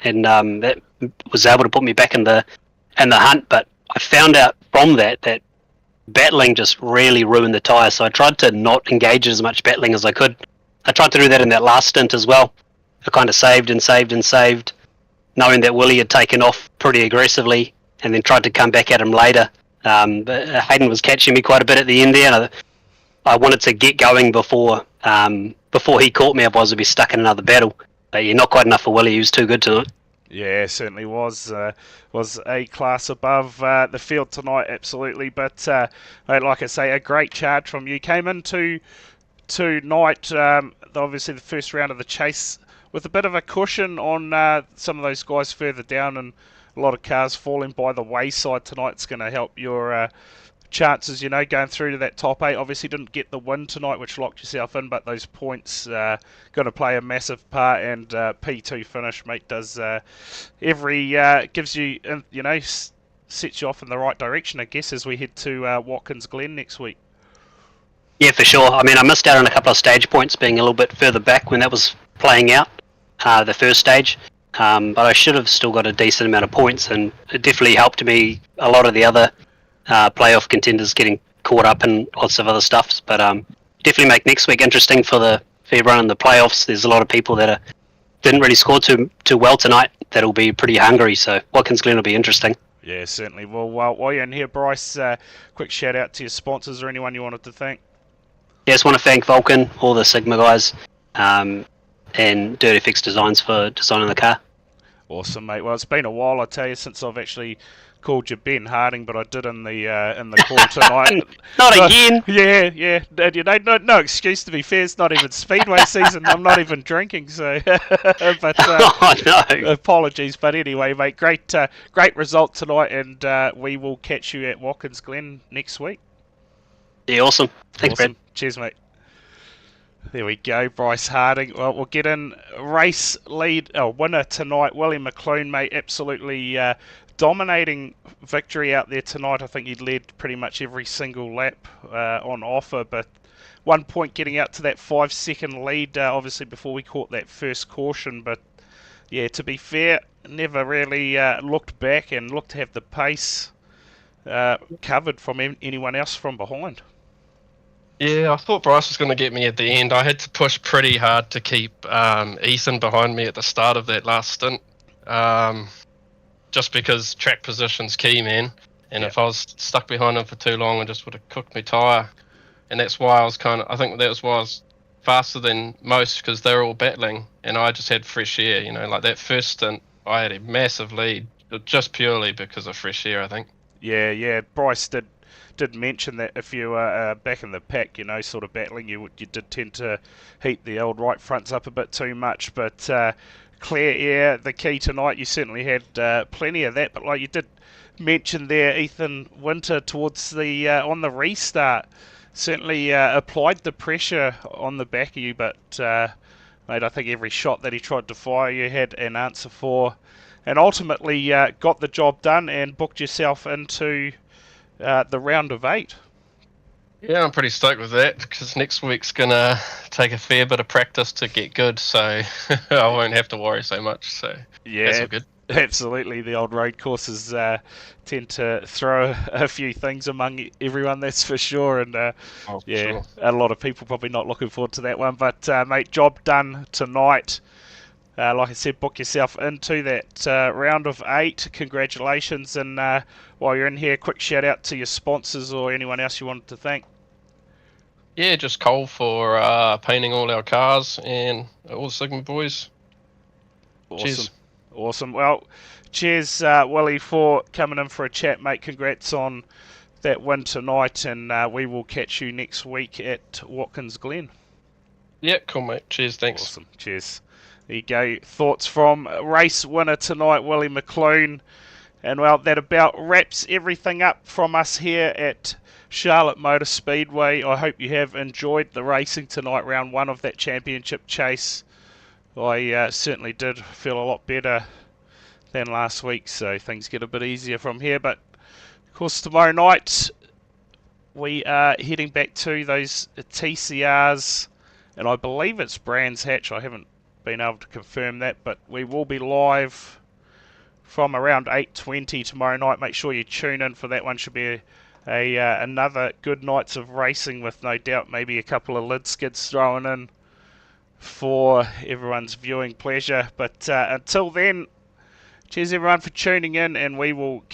and that was able to put me back in the hunt. But I found out from that battling just really ruined the tyre, so I tried to not engage as much battling as I could. I tried to do that in that last stint as well. I kind of saved, knowing that Willie had taken off pretty aggressively, and then tried to come back at him later. But Hayden was catching me quite a bit at the end there, and I wanted to get going before he caught me, otherwise I'd be stuck in another battle. But yeah, not quite enough for Willie. He was too good tonight. Yeah, certainly was a class above the field tonight, absolutely. But like I say, a great charge from you. Came into tonight, obviously the first round of the chase, with a bit of a cushion on some of those guys further down, and a lot of cars falling by the wayside tonight. It's going to help your chances, going through to that top 8. Obviously didn't get the win tonight, which locked yourself in, but those points going to play a massive part, and P2 finish, mate, does gives you, sets you off in the right direction, I guess, as we head to Watkins Glen next week. Yeah, for sure. I mean, I missed out on a couple of stage points being a little bit further back when that was playing out, the first stage. But I should have still got a decent amount of points, and it definitely helped me a lot of the other playoff contenders getting caught up in lots of other stuff. But definitely make next week interesting for everyone in the playoffs. There's a lot of people that didn't really score too well tonight that'll be pretty hungry, so Watkins Glen will be interesting. Yeah, certainly. Well, while you're in here, Bryce, quick shout out to your sponsors or anyone you wanted to thank. Yeah, just want to thank Vulcan, all the Sigma guys, and Dirty Fix Designs for designing the car. Awesome, mate. Well, it's been a while, I tell you, since I've actually called you Ben Harding, but I did in the call tonight. Not again. Yeah. No excuse, to be fair. It's not even Speedway season. I'm not even drinking, so. But oh no. Apologies, but anyway, mate. Great result tonight, and we will catch you at Watkins Glen next week. Yeah, awesome. Thanks, awesome. Brad. Cheers, mate. There we go, Bryce Harding. Well, we'll get in race winner tonight, Willie McClune, mate. Absolutely dominating victory out there tonight. I think he led pretty much every single lap on offer, but 1 point getting out to that 5-second lead, obviously before we caught that first caution. But yeah, to be fair, never really looked back and looked to have the pace covered from anyone else from behind. Yeah, I thought Bryce was going to get me at the end. I had to push pretty hard to keep Ethan behind me at the start of that last stint. Just because track position's key, man. And if I was stuck behind him for too long, I just would have cooked my tyre. And that's why I was faster than most, because they were all battling. And I just had fresh air, like that first stint, I had a massive lead, just purely because of fresh air, I think. Yeah. Bryce did mention that if you were back in the pack, sort of battling, you did tend to heat the old right fronts up a bit too much. But clear air, the key tonight. You certainly had plenty of that. But like you did mention there, Ethan Winter towards the on the restart certainly applied the pressure on the back of you. But mate, I think every shot that he tried to fire, you had an answer for, and ultimately got the job done and booked yourself into the round of 8. Yeah, I'm pretty stoked with that because next week's gonna take a fair bit of practice to get good, so I won't have to worry so much. So that's Yeah, all good. absolutely. The old road courses tend to throw a few things among everyone, that's for sure. And Oh, for yeah, sure. a lot of people probably not looking forward to that one. But mate, job done tonight. Like I said, book yourself into that round of 8. Congratulations. And while you're in here, quick shout out to your sponsors or anyone else you wanted to thank. Yeah, just Cole for painting all our cars and all the Sigma boys. Awesome. Cheers. Awesome. Well, cheers, Willie, for coming in for a chat, mate. Congrats on that win tonight, and we will catch you next week at Watkins Glen. Yeah, cool, mate. Cheers, thanks. Awesome. Cheers. There you go. Thoughts from race winner tonight, Willie McClune. And well, that about wraps everything up from us here at Charlotte Motor Speedway. I hope you have enjoyed the racing tonight, round 1 of that championship chase. I certainly did feel a lot better than last week, so things get a bit easier from here. But of course, tomorrow night we are heading back to those TCRs, and I believe it's Brands Hatch. I haven't been able to confirm that, but we will be live from around 8:20 tomorrow night. Make sure you tune in for that one. Should be another good nights of racing, with no doubt maybe a couple of lid skids thrown in for everyone's viewing pleasure. But until then, cheers everyone for tuning in, and we will catch